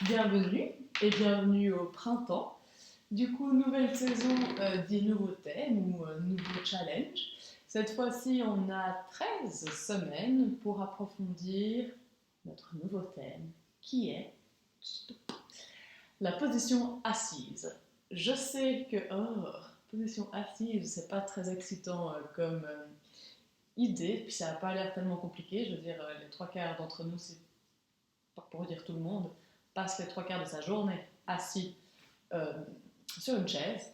Bienvenue et bienvenue au printemps. Du coup, nouvelle saison dit nouveaux thèmes ou nouveaux challenges. Cette fois-ci, on a 13 semaines pour approfondir notre nouveau thème qui est la position assise. Je sais que position assise, c'est pas très excitant comme idée, puis ça n'a pas l'air tellement compliqué. Je veux dire, les trois quarts d'entre nous, c'est pas pour dire tout le monde, passe les trois quarts de sa journée assis euh, sur une chaise.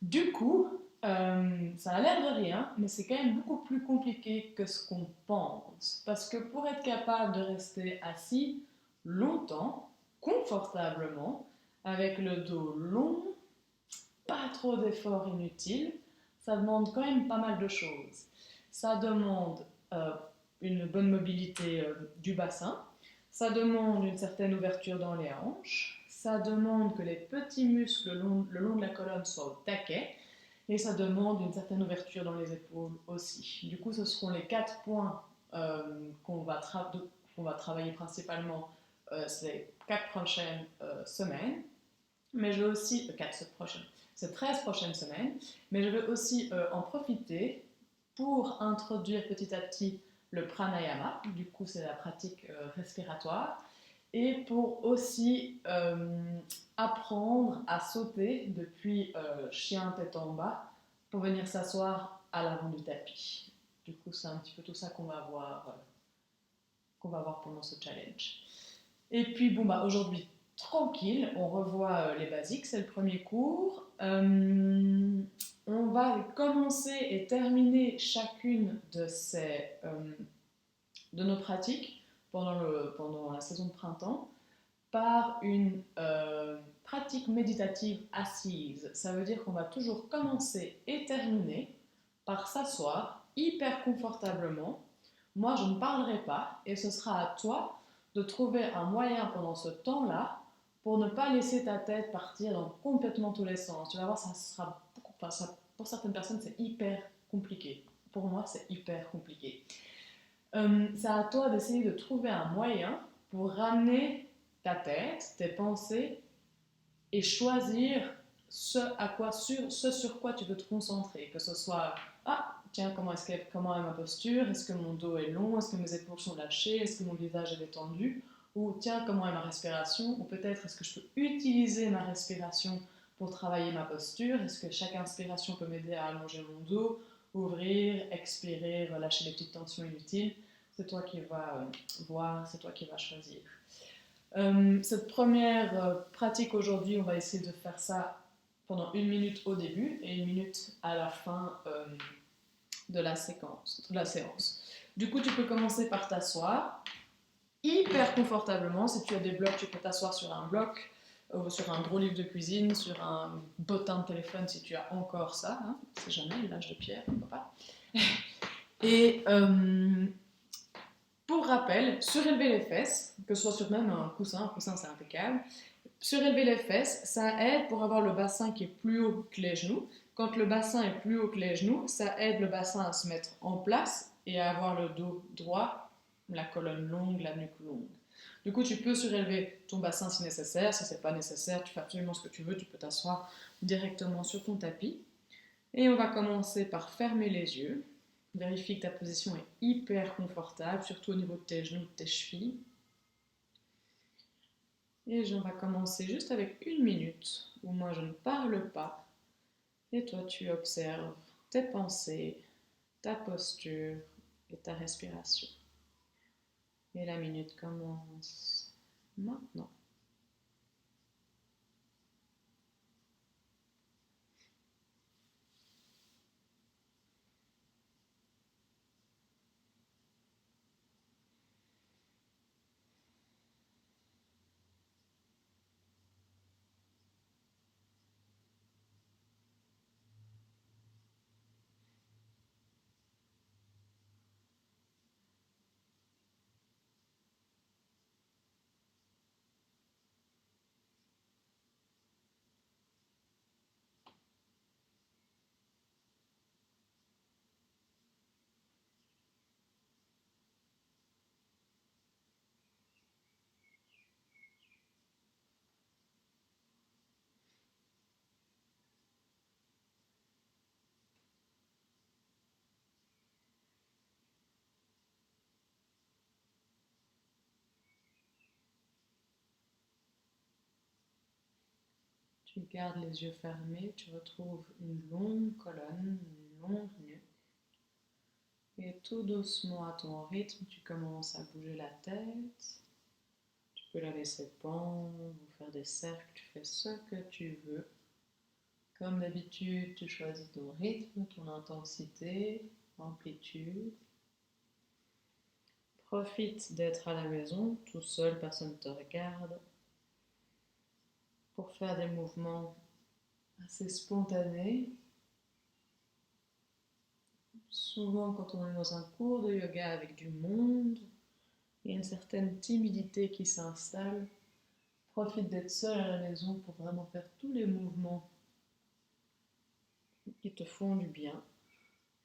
Du coup, ça a l'air de rien, mais c'est quand même beaucoup plus compliqué que ce qu'on pense. Parce que pour être capable de rester assis longtemps, confortablement, avec le dos long, pas trop d'efforts inutiles, ça demande quand même pas mal de choses. Ça demande euh, une bonne mobilité du bassin, ça demande une certaine ouverture dans les hanches, ça demande que les petits muscles le long de la colonne soient au taquet, et ça demande une certaine ouverture dans les épaules aussi. Du coup, ce seront les 4 points qu'on va travailler principalement ces 4 prochaines semaines. Mais je veux aussi, 4 prochaines, ces 13 prochaines semaines, mais je veux aussi en profiter pour introduire petit à petit le pranayama, du coup c'est la pratique respiratoire, et pour aussi apprendre à sauter depuis chien tête en bas pour venir s'asseoir à l'avant du tapis. Du coup, c'est un petit peu tout ça qu'on va voir pendant ce challenge. Et puis, bon, bah, aujourd'hui, tranquille, on revoit les basiques, c'est le premier cours. On va commencer et terminer chacune de nos pratiques pendant la saison de printemps par une pratique méditative assise. Ça veut dire qu'on va toujours commencer et terminer par s'asseoir hyper confortablement. Moi, je ne parlerai pas et ce sera à toi de trouver un moyen pendant ce temps-là pour ne pas laisser ta tête partir dans complètement tous les sens. Tu vas voir, ça sera pour certaines personnes, c'est hyper compliqué. Pour moi, c'est hyper compliqué. C'est à toi d'essayer de trouver un moyen pour ramener ta tête, tes pensées et choisir ce sur quoi tu veux te concentrer. Que ce soit, ah, tiens, comment est ma posture? Est-ce que mon dos est long? Est-ce que mes épaules sont lâchées? Est-ce que mon visage est détendu? Ou tiens, comment est ma respiration? Ou peut-être, est-ce que je peux utiliser ma respiration pour travailler ma posture? Est-ce que chaque inspiration peut m'aider à allonger mon dos, ouvrir, expirer, relâcher les petites tensions inutiles? C'est toi qui vas voir, c'est toi qui vas choisir. Cette première pratique aujourd'hui, on va essayer de faire ça pendant 1 minute au début et 1 minute à la fin de la séance. Du coup, tu peux commencer par t'asseoir hyper confortablement. Si tu as des blocs, tu peux t'asseoir sur un bloc, sur un gros livre de cuisine, sur un bottin de téléphone si tu as encore ça. Hein, c'est jamais l'âge de pierre, pourquoi pas. Et pour rappel, surélever les fesses, que ce soit sur même un coussin c'est impeccable. Surélever les fesses, ça aide pour avoir le bassin qui est plus haut que les genoux. Quand le bassin est plus haut que les genoux, ça aide le bassin à se mettre en place et à avoir le dos droit, la colonne longue, la nuque longue. Du coup, tu peux surélever ton bassin si nécessaire. Si c'est pas nécessaire, tu fais absolument ce que tu veux. Tu peux t'asseoir directement sur ton tapis. Et on va commencer par fermer les yeux. Vérifie que ta position est hyper confortable, surtout au niveau de tes genoux, de tes chevilles. Et on va commencer juste avec 1 minute où moi je ne parle pas et toi tu observes tes pensées, ta posture et ta respiration. Et la minute commence maintenant. Tu gardes les yeux fermés, tu retrouves une longue colonne, une longue nuque. Et tout doucement à ton rythme, tu commences à bouger la tête. Tu peux la laisser pendre ou faire des cercles, tu fais ce que tu veux. Comme d'habitude, tu choisis ton rythme, ton intensité, amplitude. Profite d'être à la maison, tout seul, personne ne te regarde, pour faire des mouvements assez spontanés. Souvent, quand on est dans un cours de yoga avec du monde, il y a une certaine timidité qui s'installe. Profite d'être seul à la maison pour vraiment faire tous les mouvements qui te font du bien,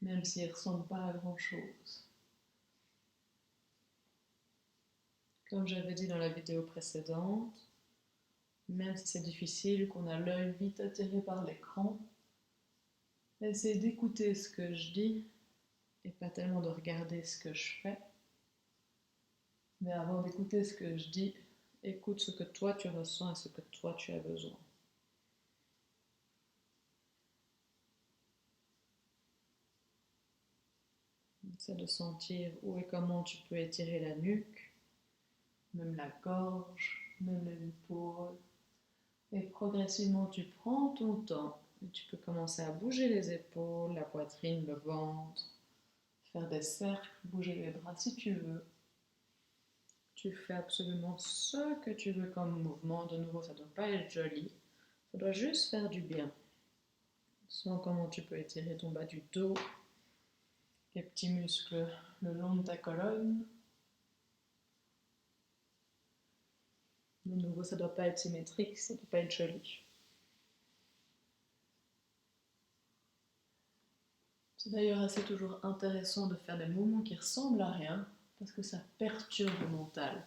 même s'ils ne ressemblent pas à grand-chose. Comme j'avais dit dans la vidéo précédente, même si c'est difficile, qu'on a l'œil vite attiré par l'écran, essayez d'écouter ce que je dis et pas tellement de regarder ce que je fais. Mais avant d'écouter ce que je dis, écoute ce que toi tu ressens et ce que toi tu as besoin. C'est de sentir où et comment tu peux étirer la nuque, même la gorge, même les épaules. Et progressivement, tu prends ton temps et tu peux commencer à bouger les épaules, la poitrine, le ventre, faire des cercles, bouger les bras si tu veux. Tu fais absolument ce que tu veux comme mouvement. De nouveau, ça ne doit pas être joli, ça doit juste faire du bien. Sens comment tu peux étirer ton bas du dos, les petits muscles le long de ta colonne. De nouveau, ça ne doit pas être symétrique, ça ne doit pas être joli. C'est d'ailleurs assez toujours intéressant de faire des mouvements qui ressemblent à rien, parce que ça perturbe le mental.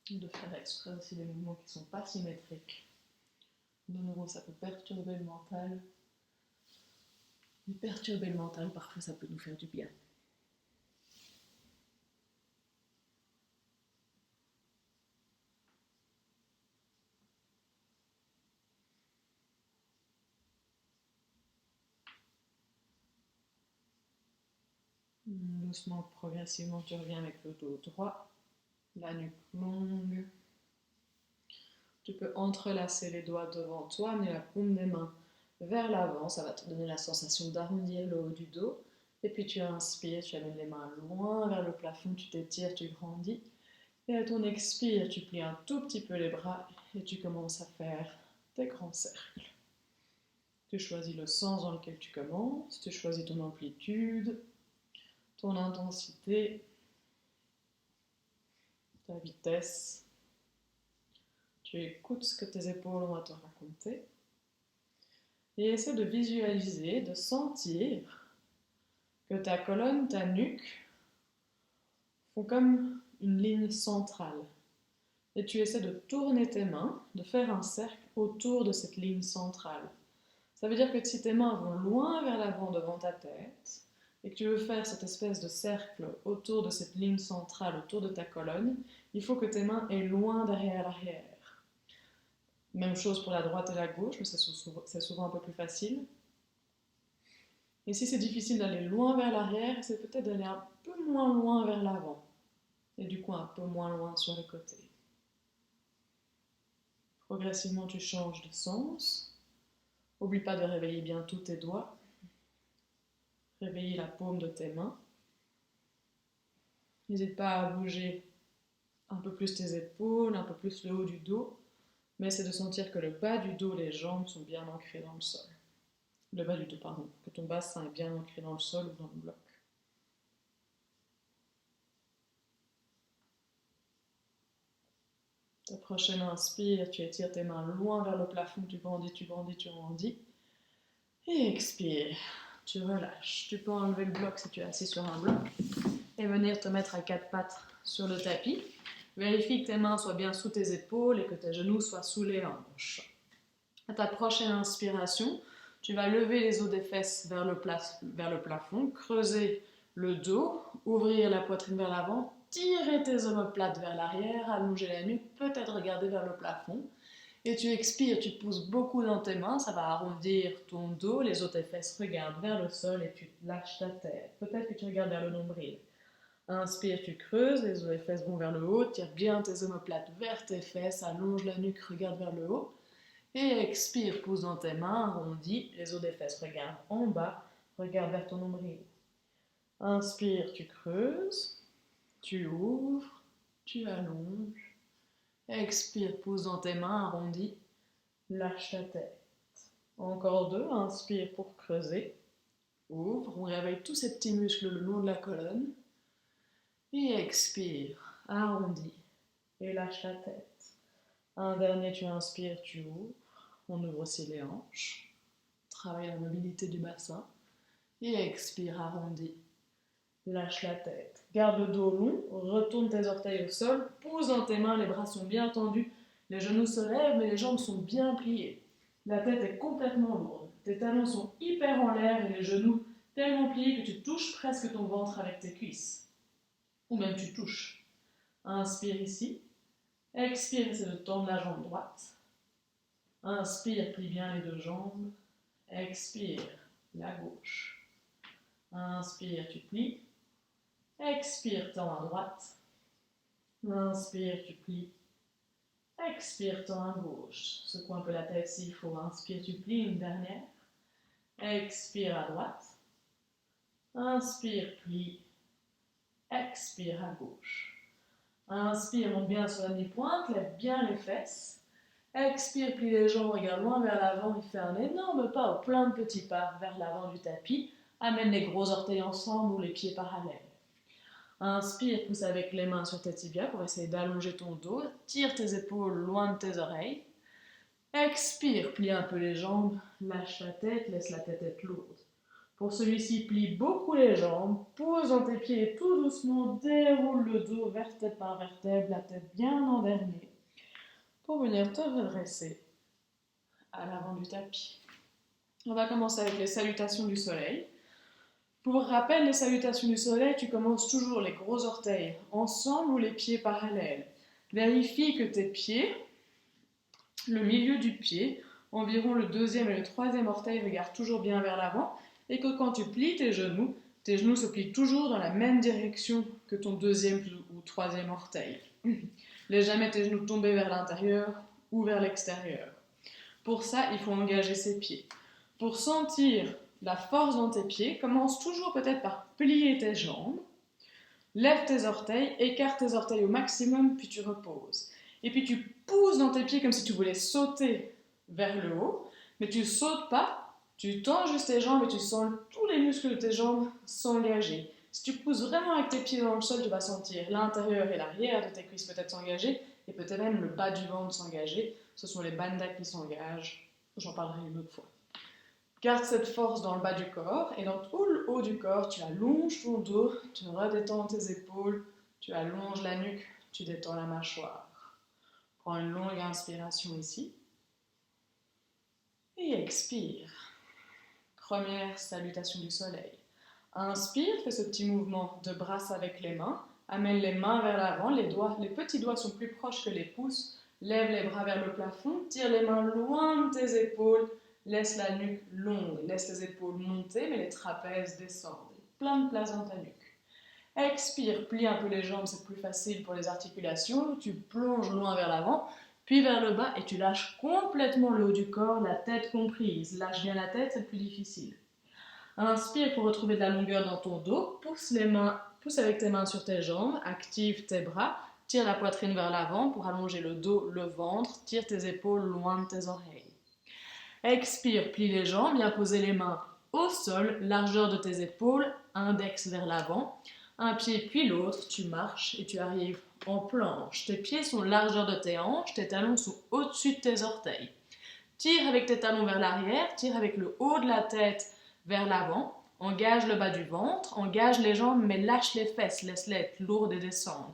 De faire exprès aussi des mouvements qui ne sont pas symétriques. De nouveau, ça peut perturber le mental. Et perturber le mental, parfois, ça peut nous faire du bien. Doucement, progressivement, tu reviens avec le dos droit, la nuque longue. Tu peux entrelacer les doigts devant toi, amener la paume des mains vers l'avant. Ça va te donner la sensation d'arrondir le haut du dos. Et puis tu inspires, tu amènes les mains loin vers le plafond, tu t'étires, tu grandis. Et à ton expire, tu plies un tout petit peu les bras et tu commences à faire des grands cercles. Tu choisis le sens dans lequel tu commences, tu choisis ton amplitude, ton intensité, ta vitesse. Tu écoutes ce que tes épaules ont à te raconter et essaie de visualiser, de sentir que ta colonne, ta nuque font comme une ligne centrale. Et tu essaies de tourner tes mains, de faire un cercle autour de cette ligne centrale. Ça veut dire que si tes mains vont loin vers l'avant devant ta tête, et que tu veux faire cette espèce de cercle autour de cette ligne centrale, autour de ta colonne, il faut que tes mains aient loin derrière l'arrière. Même chose pour la droite et la gauche, mais c'est souvent un peu plus facile. Et si c'est difficile d'aller loin vers l'arrière, c'est peut-être d'aller un peu moins loin vers l'avant. Et du coup un peu moins loin sur les côtés. Progressivement, tu changes de sens. N'oublie pas de réveiller bien tous tes doigts. Réveiller la paume de tes mains. N'hésite pas à bouger un peu plus tes épaules, un peu plus le haut du dos. Mais c'est de sentir que le bas du dos, les jambes sont bien ancrées dans le sol. Le bas du dos, pardon. Que ton bassin est bien ancré dans le sol ou dans le bloc. Ta prochaine inspire, tu étires tes mains loin vers le plafond, tu grandis, tu grandis, tu grandis. Et expire, tu relâches. Tu peux enlever le bloc si tu es assis sur un bloc et venir te mettre à quatre pattes sur le tapis. Vérifie que tes mains soient bien sous tes épaules et que tes genoux soient sous les hanches. À ta prochaine inspiration, tu vas lever les os des fesses vers le plafond, creuser le dos, ouvrir la poitrine vers l'avant, tirer tes omoplates vers l'arrière, allonger la nuque, peut-être regarder vers le plafond. Et tu expires, tu pousses beaucoup dans tes mains, ça va arrondir ton dos, les os de tes fesses regardent vers le sol et tu lâches ta tête. Peut-être que tu regardes vers le nombril. Inspire, tu creuses, les os des fesses vont vers le haut, tire bien tes omoplates vers tes fesses, allonge la nuque, regarde vers le haut. Et expire, pousse dans tes mains, arrondis, les os des fesses regardent en bas, regarde vers ton nombril. Inspire, tu creuses, tu ouvres, tu allonges. Expire, pousse dans tes mains, arrondis, lâche ta tête. Encore 2, inspire pour creuser, ouvre, on réveille tous ces petits muscles le long de la colonne. Et expire, arrondis, et lâche la tête. Un dernier, tu inspires, tu ouvres, on ouvre aussi les hanches, travaille la mobilité du bassin. Et expire, arrondis, lâche la tête. Garde le dos long, retourne tes orteils au sol, pousse dans tes mains, les bras sont bien tendus, les genoux se lèvent, mais les jambes sont bien pliées. La tête est complètement lourde. Tes talons sont hyper en l'air et les genoux tellement pliés que tu touches presque ton ventre avec tes cuisses. Ou même tu touches. Inspire ici. Expire, c'est de tendre la jambe droite. Inspire, plie bien les 2 jambes. Expire, la gauche. Inspire, tu plies. Expire, tends à droite. Inspire, tu plies. Expire, tends à gauche. Secoue un peu la tête s'il faut. Inspire, tu plies, une dernière. Expire à droite. Inspire, plie. Expire à gauche. Inspire, monte bien sur la mi-pointe, lève bien les fesses. Expire, plie les jambes, regarde loin vers l'avant, il fait un énorme pas ou plein de petits pas vers l'avant du tapis. Amène les gros orteils ensemble ou les pieds parallèles. Inspire, pousse avec les mains sur tes tibias pour essayer d'allonger ton dos. Tire tes épaules loin de tes oreilles. Expire, plie un peu les jambes, lâche la tête, laisse la tête être lourde. Pour celui-ci, plie beaucoup les jambes, pose dans tes pieds et tout doucement déroule le dos vertèbre par vertèbre, la tête bien en dernier, pour venir te redresser à l'avant du tapis. On va commencer avec les salutations du soleil. Pour rappel, les salutations du soleil, tu commences toujours les gros orteils ensemble ou les pieds parallèles. Vérifie que tes pieds, le milieu du pied, environ le 2e et le 3e orteil regardent toujours bien vers l'avant et que quand tu plies tes genoux se plient toujours dans la même direction que ton 2e ou 3e orteil. Laisse jamais tes genoux tomber vers l'intérieur ou vers l'extérieur. Pour ça, il faut engager ses pieds. Pour sentir la force dans tes pieds, commence toujours peut-être par plier tes jambes, lève tes orteils, écarte tes orteils au maximum, puis tu reposes. Et puis tu pousses dans tes pieds comme si tu voulais sauter vers le haut, mais tu ne sautes pas, tu tends juste tes jambes et tu sens tous les muscles de tes jambes s'engager. Si tu pousses vraiment avec tes pieds dans le sol, tu vas sentir l'intérieur et l'arrière de tes cuisses peut-être s'engager, et peut-être même le bas du ventre s'engager. Ce sont les bandas qui s'engagent, j'en parlerai une autre fois. Garde cette force dans le bas du corps et dans tout le haut du corps, tu allonges ton dos, tu redétends tes épaules, tu allonges la nuque, tu détends la mâchoire. Prends une longue inspiration ici et expire. Première salutation du soleil. Inspire, fais ce petit mouvement de brasse avec les mains, amène les mains vers l'avant, les petits doigts sont plus proches que les pouces, lève les bras vers le plafond, tire les mains loin de tes épaules. Laisse la nuque longue, laisse les épaules monter, mais les trapèzes descendent. Plein de place dans ta nuque. Expire, plie un peu les jambes, c'est plus facile pour les articulations. Tu plonges loin vers l'avant, puis vers le bas, et tu lâches complètement le haut du corps, la tête comprise. Lâche bien la tête, c'est le plus difficile. Inspire pour retrouver de la longueur dans ton dos. Pousse avec tes mains sur tes jambes, active tes bras, tire la poitrine vers l'avant pour allonger le dos, le ventre, tire tes épaules loin de tes oreilles. Expire, plie les jambes, bien poser les mains au sol, largeur de tes épaules, index vers l'avant, un pied puis l'autre, tu marches et tu arrives en planche. Tes pieds sont largeur de tes hanches, tes talons sont au-dessus de tes orteils. Tire avec tes talons vers l'arrière, tire avec le haut de la tête vers l'avant, engage le bas du ventre, engage les jambes mais lâche les fesses, laisse-les être lourdes et descendre.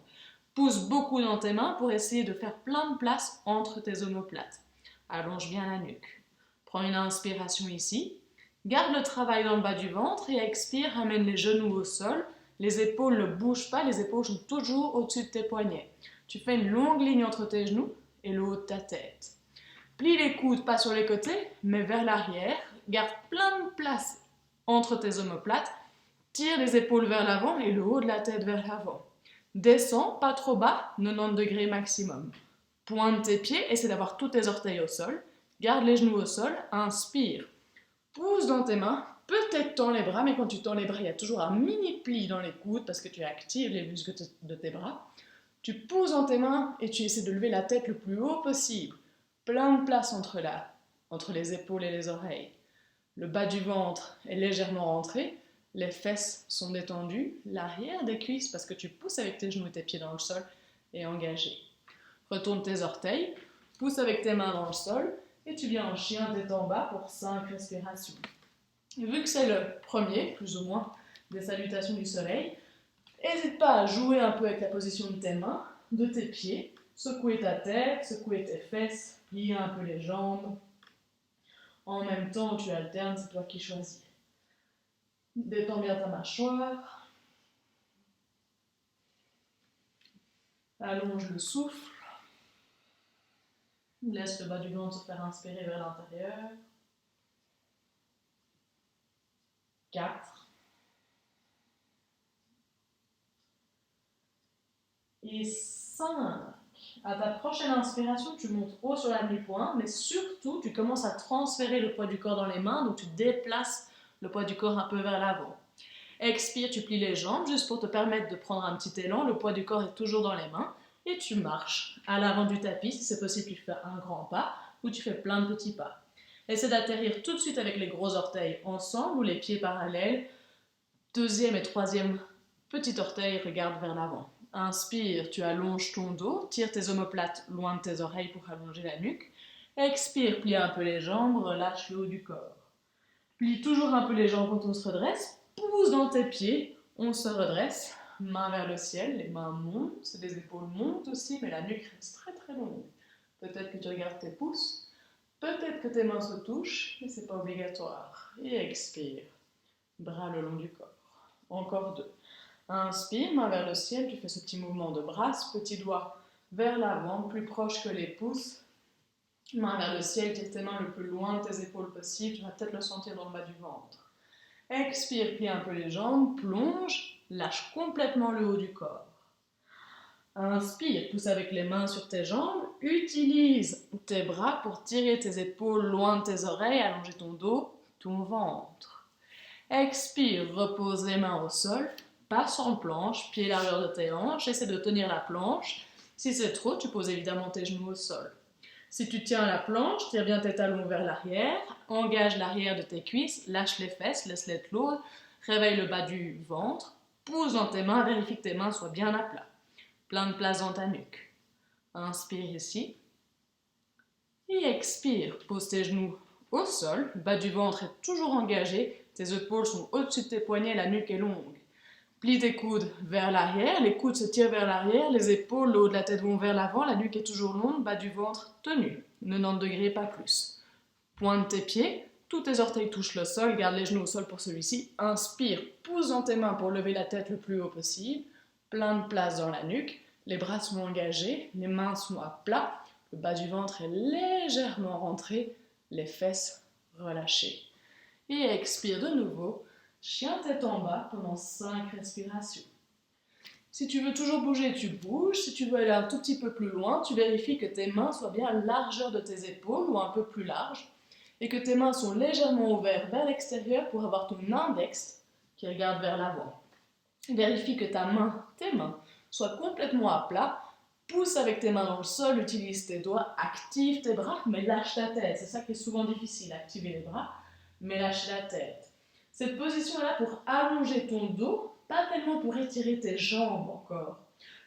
Pousse beaucoup dans tes mains pour essayer de faire plein de place entre tes omoplates. Allonge bien la nuque. Prends une inspiration ici. Garde le travail dans le bas du ventre et expire, ramène les genoux au sol. Les épaules ne bougent pas, les épaules sont toujours au-dessus de tes poignets. Tu fais une longue ligne entre tes genoux et le haut de ta tête. Plie les coudes, pas sur les côtés, mais vers l'arrière. Garde plein de place entre tes omoplates. Tire les épaules vers l'avant et le haut de la tête vers l'avant. Descends, pas trop bas, 90 degrés maximum. Pointe tes pieds, essaie d'avoir tous tes orteils au sol. Garde les genoux au sol, inspire. Pousse dans tes mains, peut-être tends les bras, mais quand tu tends les bras, il y a toujours un mini pli dans les coudes parce que tu actives les muscles de tes bras. Tu pousses dans tes mains et tu essaies de lever la tête le plus haut possible. Plein de place entre les épaules et les oreilles. Le bas du ventre est légèrement rentré, les fesses sont détendues, l'arrière des cuisses, parce que tu pousses avec tes genoux et tes pieds dans le sol, est engagé. Retourne tes orteils, pousse avec tes mains dans le sol, et tu viens en chien tête en bas pour 5 respirations. Vu que c'est le premier, plus ou moins, des salutations du soleil, n'hésite pas à jouer un peu avec la position de tes mains, de tes pieds, secouer ta tête, secouer tes fesses, plier un peu les jambes. En même temps, tu alternes, c'est toi qui choisis. Détends bien ta mâchoire. Allonge le souffle. Laisse le bas du ventre se faire inspirer vers l'intérieur. 4. Et 5. À ta prochaine inspiration, tu montes haut sur la demi-pointe, mais surtout, tu commences à transférer le poids du corps dans les mains, donc tu déplaces le poids du corps un peu vers l'avant. Expire, tu plies les jambes juste pour te permettre de prendre un petit élan, le poids du corps est toujours dans les mains, et tu marches à l'avant du tapis, si c'est possible, tu fais un grand pas, ou tu fais plein de petits pas. Essaie d'atterrir tout de suite avec les gros orteils ensemble, ou les pieds parallèles, deuxième et troisième petit orteil regarde vers l'avant. Inspire, tu allonges ton dos, tire tes omoplates loin de tes oreilles pour allonger la nuque. Expire, plie un peu les jambes, relâche le haut du corps. Plie toujours un peu les jambes quand on se redresse, pousse dans tes pieds, on se redresse, main vers le ciel, les mains montent, les épaules montent aussi, mais la nuque reste très très longue. Peut-être que tu regardes tes pouces, peut-être que tes mains se touchent, mais c'est pas obligatoire. Et expire, bras le long du corps. Encore 2. Inspire, main vers le ciel, tu fais ce petit mouvement de bras, petit doigt vers l'avant, plus proche que les pouces. Main vers le ciel, tire tes mains le plus loin de tes épaules possible, tu vas peut-être le sentir dans le bas du ventre. Expire, plie un peu les jambes, plonge, lâche complètement le haut du corps. Inspire, pousse avec les mains sur tes jambes, utilise tes bras pour tirer tes épaules loin de tes oreilles, allonger ton dos, ton ventre. Expire, repose les mains au sol, passe en planche, pied largeur de tes hanches, essaie de tenir la planche. Si c'est trop, tu poses évidemment tes genoux au sol. Si tu tiens la planche, tire bien tes talons vers l'arrière, engage l'arrière de tes cuisses, lâche les fesses, laisse-les closes, réveille le bas du ventre, pousse dans tes mains, vérifie que tes mains soient bien à plat. Plein de place dans ta nuque. Inspire ici. Et expire, pose tes genoux au sol, le bas du ventre est toujours engagé, tes épaules sont au-dessus de tes poignets, la nuque est longue. Plie tes coudes vers l'arrière, les coudes se tirent vers l'arrière, les épaules, le haut de la tête vont vers l'avant, la nuque est toujours longue, bas du ventre tenu, 90 degrés, pas plus. Pointe tes pieds, tous tes orteils touchent le sol, garde les genoux au sol pour celui-ci. Inspire, pousse dans tes mains pour lever la tête le plus haut possible, plein de place dans la nuque, les bras sont engagés, les mains sont à plat, le bas du ventre est légèrement rentré, les fesses relâchées. Et expire de nouveau. Chien tête en bas pendant 5 respirations. Si tu veux toujours bouger, tu bouges. Si tu veux aller un tout petit peu plus loin, tu vérifies que tes mains soient bien à la largeur de tes épaules ou un peu plus larges et que tes mains sont légèrement ouvertes vers l'extérieur pour avoir ton index qui regarde vers l'avant. Vérifie que tes mains soient complètement à plat. Pousse avec tes mains dans le sol, utilise tes doigts, active tes bras, mais lâche ta tête. C'est ça qui est souvent difficile, activer les bras, mais lâche la tête. Cette position est là pour allonger ton dos, pas tellement pour étirer tes jambes encore.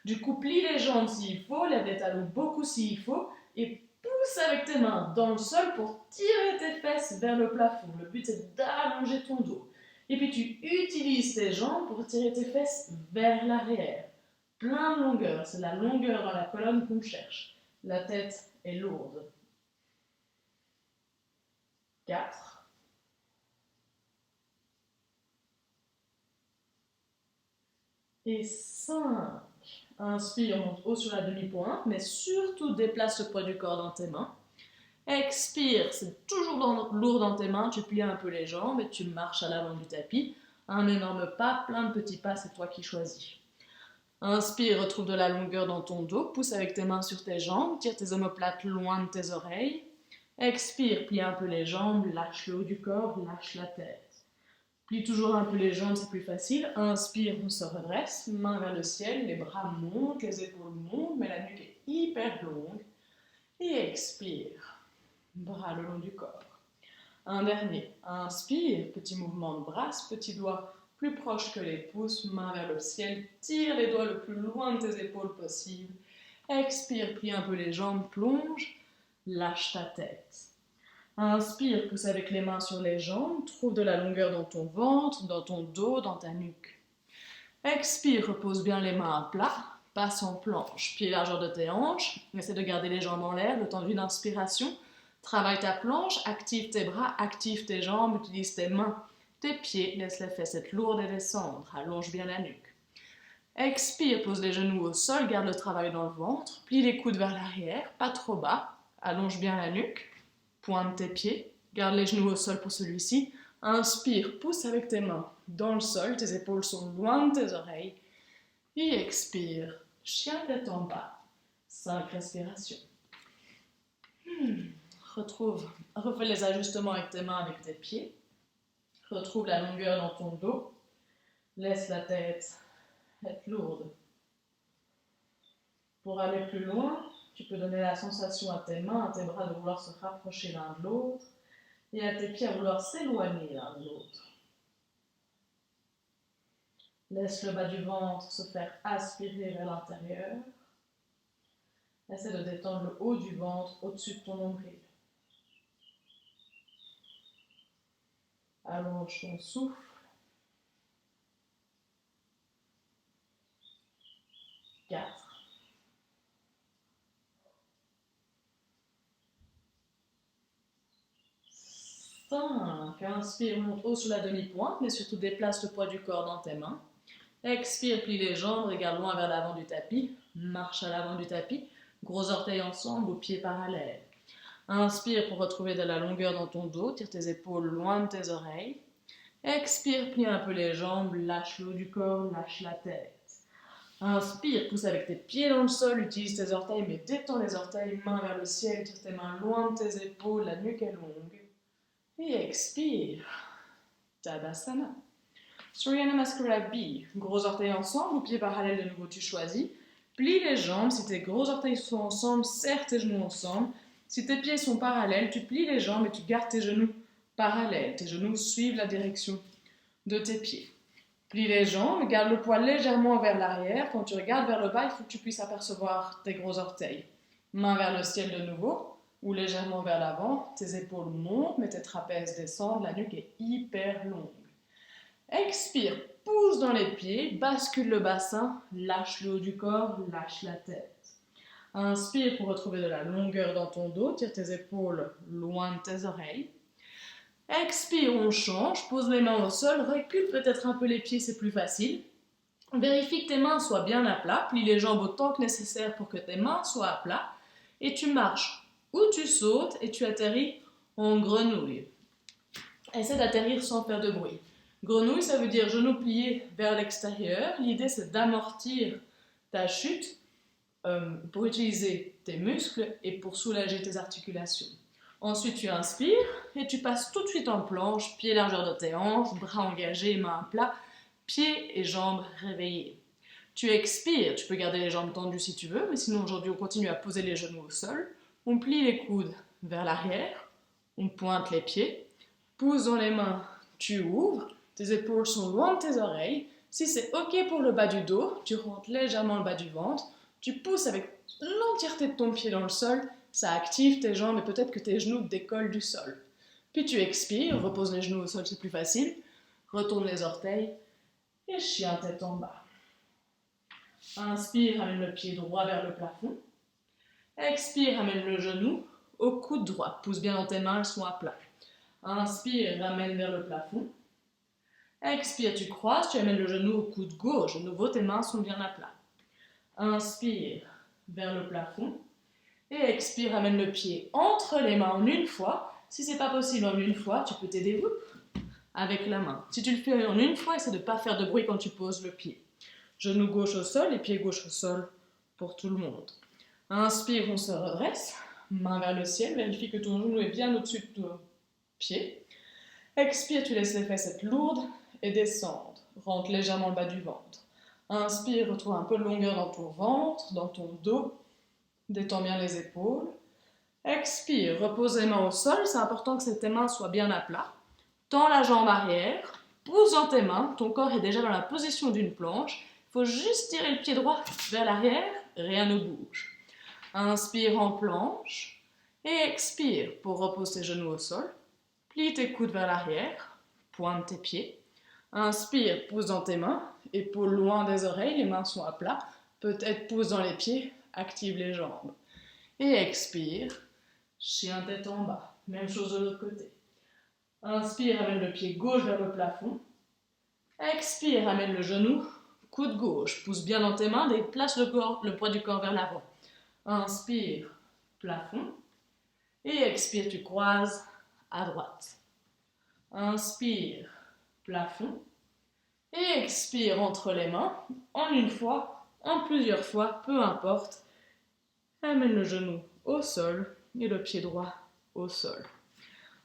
Du coup, plie les jambes s'il faut, lève les talons beaucoup s'il faut, et pousse avec tes mains dans le sol pour tirer tes fesses vers le plafond. Le but c'est d'allonger ton dos. Et puis tu utilises tes jambes pour tirer tes fesses vers l'arrière. Plein de longueur, c'est la longueur dans la colonne qu'on cherche. La tête est lourde. 4. Et 5. Inspire, monte haut sur la demi-pointe, mais surtout déplace le poids du corps dans tes mains. Expire, c'est toujours lourd dans tes mains, tu plies un peu les jambes et tu marches à l'avant du tapis. Un énorme pas, plein de petits pas, c'est toi qui choisis. Inspire, retrouve de la longueur dans ton dos, pousse avec tes mains sur tes jambes, tire tes omoplates loin de tes oreilles. Expire, plie un peu les jambes, lâche le haut du corps, lâche la tête. Plie toujours un peu les jambes, c'est plus facile. Inspire, on se redresse, main vers le ciel, les bras montent, les épaules montent, mais la nuque est hyper longue. Et expire, bras le long du corps. Un dernier, inspire, petit mouvement de bras, petit doigt plus proche que les pouces, main vers le ciel, tire les doigts le plus loin de tes épaules possible. Expire, plie un peu les jambes, plonge, lâche ta tête. Inspire, pousse avec les mains sur les jambes, trouve de la longueur dans ton ventre, dans ton dos, dans ta nuque. Expire, repose bien les mains à plat, passe en planche, pied largeur de tes hanches, essaie de garder les jambes en l'air le temps d'une inspiration. Travaille ta planche, active tes bras, active tes jambes, utilise tes mains, tes pieds, laisse les fesses être lourdes et descendre, allonge bien la nuque. Expire, pose les genoux au sol, garde le travail dans le ventre, plie les coudes vers l'arrière, pas trop bas, allonge bien la nuque, pointe tes pieds, garde les genoux au sol pour celui-ci. Inspire, pousse avec tes mains dans le sol, tes épaules sont loin de tes oreilles. Et expire, chien tête en bas, 5 respirations. Refais les ajustements avec tes mains, avec tes pieds. Retrouve la longueur dans ton dos. Laisse la tête être lourde. Pour aller plus loin, tu peux donner la sensation à tes mains, à tes bras de vouloir se rapprocher l'un de l'autre et à tes pieds à vouloir s'éloigner l'un de l'autre. Laisse le bas du ventre se faire aspirer vers l'intérieur. Essaie de détendre le haut du ventre au-dessus de ton nombril. Allonge ton souffle. 4. 5. Inspire, monte haut sur la demi-pointe, mais surtout déplace le poids du corps dans tes mains. Expire, plie les jambes, regarde loin vers l'avant du tapis. Marche à l'avant du tapis. Gros orteils ensemble, aux pieds parallèles. Inspire pour retrouver de la longueur dans ton dos. Tire tes épaules loin de tes oreilles. Expire, plie un peu les jambes. Lâche le haut du corps, lâche la tête. Inspire, pousse avec tes pieds dans le sol. Utilise tes orteils, mais détends les orteils. Main vers le ciel. Tire tes mains loin de tes épaules. La nuque est longue. Et expire. Tadasana. Surya Namaskara B. Gros orteils ensemble, ou pieds parallèles de nouveau, tu choisis. Plie les jambes. Si tes gros orteils sont ensemble, serre tes genoux ensemble. Si tes pieds sont parallèles, tu plies les jambes et tu gardes tes genoux parallèles. Tes genoux suivent la direction de tes pieds. Plie les jambes, garde le poids légèrement vers l'arrière. Quand tu regardes vers le bas, il faut que tu puisses apercevoir tes gros orteils. Main vers le ciel de nouveau, ou légèrement vers l'avant. Tes épaules montent, mais tes trapèzes descendent. La nuque est hyper longue. Expire, pousse dans les pieds, bascule le bassin, lâche le haut du corps, lâche la tête. Inspire pour retrouver de la longueur dans ton dos, tire tes épaules loin de tes oreilles. Expire, on change, pose les mains au sol, recule peut-être un peu les pieds, c'est plus facile. Vérifie que tes mains soient bien à plat, plie les jambes autant que nécessaire pour que tes mains soient à plat. Et tu marches ou tu sautes et tu atterris en grenouille. Essaie d'atterrir sans faire de bruit. Grenouille, ça veut dire genoux pliés vers l'extérieur. L'idée, c'est d'amortir ta chute pour utiliser tes muscles et pour soulager tes articulations. Ensuite, tu inspires et tu passes tout de suite en planche, pieds largeur de tes hanches, bras engagés, mains à plat, pieds et jambes réveillés. Tu expires, tu peux garder les jambes tendues si tu veux, mais sinon aujourd'hui on continue à poser les genoux au sol. On plie les coudes vers l'arrière, on pointe les pieds, pousse dans les mains, tu ouvres, tes épaules sont loin de tes oreilles. Si c'est ok pour le bas du dos, tu rentres légèrement le bas du ventre, tu pousses avec l'entièreté de ton pied dans le sol, ça active tes jambes et peut-être que tes genoux décollent du sol. Puis tu expires, repose les genoux au sol, c'est plus facile, retourne les orteils et chien tête en bas. Inspire, amène le pied droit vers le plafond. Expire, amène le genou au coude droit. Pousse bien dans tes mains, elles sont à plat. Inspire, ramène vers le plafond. Expire, tu croises, tu amènes le genou au coude gauche. De nouveau, tes mains sont bien à plat. Inspire vers le plafond. Et expire, amène le pied entre les mains en une fois. Si ce n'est pas possible en une fois, tu peux t'aider avec la main. Si tu le fais en une fois, essaie de ne pas faire de bruit quand tu poses le pied. Genou gauche au sol et pied gauche au sol pour tout le monde. Inspire, on se redresse. Main vers le ciel, vérifie que ton genou est bien au-dessus de ton pied. Expire, tu laisses les fesses être lourdes et descendre. Rentre légèrement le bas du ventre. Inspire, retrouve un peu de longueur dans ton ventre, dans ton dos. Détends bien les épaules. Expire, repose les mains au sol. C'est important que tes mains soient bien à plat. Tends la jambe arrière. Pousse dans tes mains. Ton corps est déjà dans la position d'une planche. Il faut juste tirer le pied droit vers l'arrière. Rien ne bouge. Inspire en planche. Et expire pour reposer tes genoux au sol. Plie tes coudes vers l'arrière. Pointe tes pieds. Inspire, pousse dans tes mains. Épaules loin des oreilles. Les mains sont à plat. Peut-être pousse dans les pieds. Active les jambes. Et expire. Chien tête en bas. Même chose de l'autre côté. Inspire, amène le pied gauche vers le plafond. Expire, amène le genou. Coude gauche. Pousse bien dans tes mains. Déplace le poids du corps vers l'avant. Inspire, plafond. Et expire, tu croises à droite. Inspire, plafond. Et expire entre les mains, en une fois, en plusieurs fois, peu importe. Amène le genou au sol et le pied droit au sol.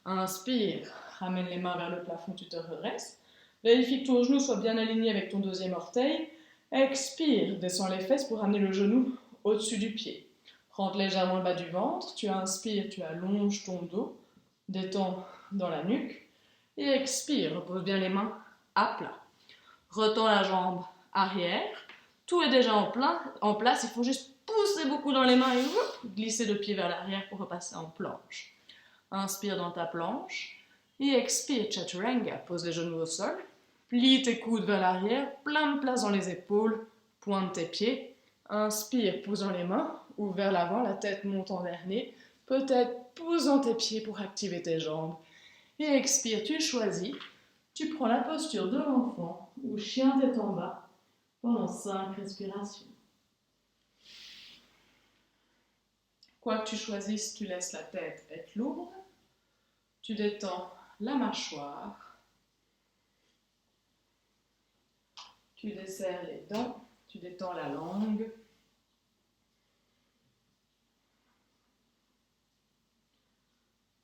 Inspire, ramène les mains vers le plafond, tu te redresses. Vérifie que ton genou soit bien aligné avec ton deuxième orteil. Expire, descends les fesses pour ramener le genou au-dessus du pied. Rentre légèrement le bas du ventre, tu inspires, tu allonges ton dos, détends dans la nuque. Et expire, repose bien les mains à plat. Retends la jambe arrière. Tout est déjà en place, il faut juste pousser beaucoup dans les mains et glisser le pied vers l'arrière pour repasser en planche. Inspire dans ta planche et expire Chaturanga. Pose les genoux au sol, plie tes coudes vers l'arrière, plein de place dans les épaules, pointe tes pieds. Inspire, pousse dans les mains ou vers l'avant, la tête monte en dernier. Peut-être pousse dans tes pieds pour activer tes jambes. Et expire, tu choisis. Tu prends la posture de l'enfant ou chien tête en bas pendant 5 respirations. Quoi que tu choisisses, tu laisses la tête être lourde. Tu détends la mâchoire. Tu desserres les dents. Tu détends la langue.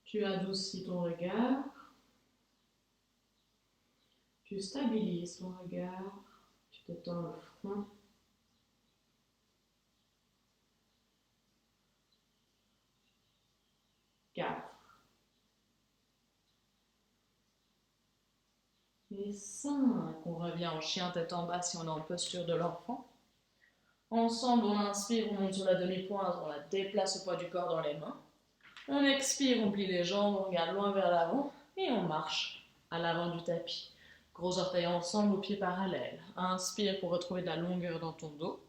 Tu adoucis ton regard. Tu stabilises ton regard. Tu détends le front. Et 5. On revient en chien tête en bas si on est en posture de l'enfant. Ensemble, on inspire, on monte sur la demi-pointe, on la déplace au poids du corps dans les mains. On expire, on plie les jambes, on regarde loin vers l'avant et on marche à l'avant du tapis. Gros orteils ensemble, aux pieds parallèles. Inspire pour retrouver de la longueur dans ton dos.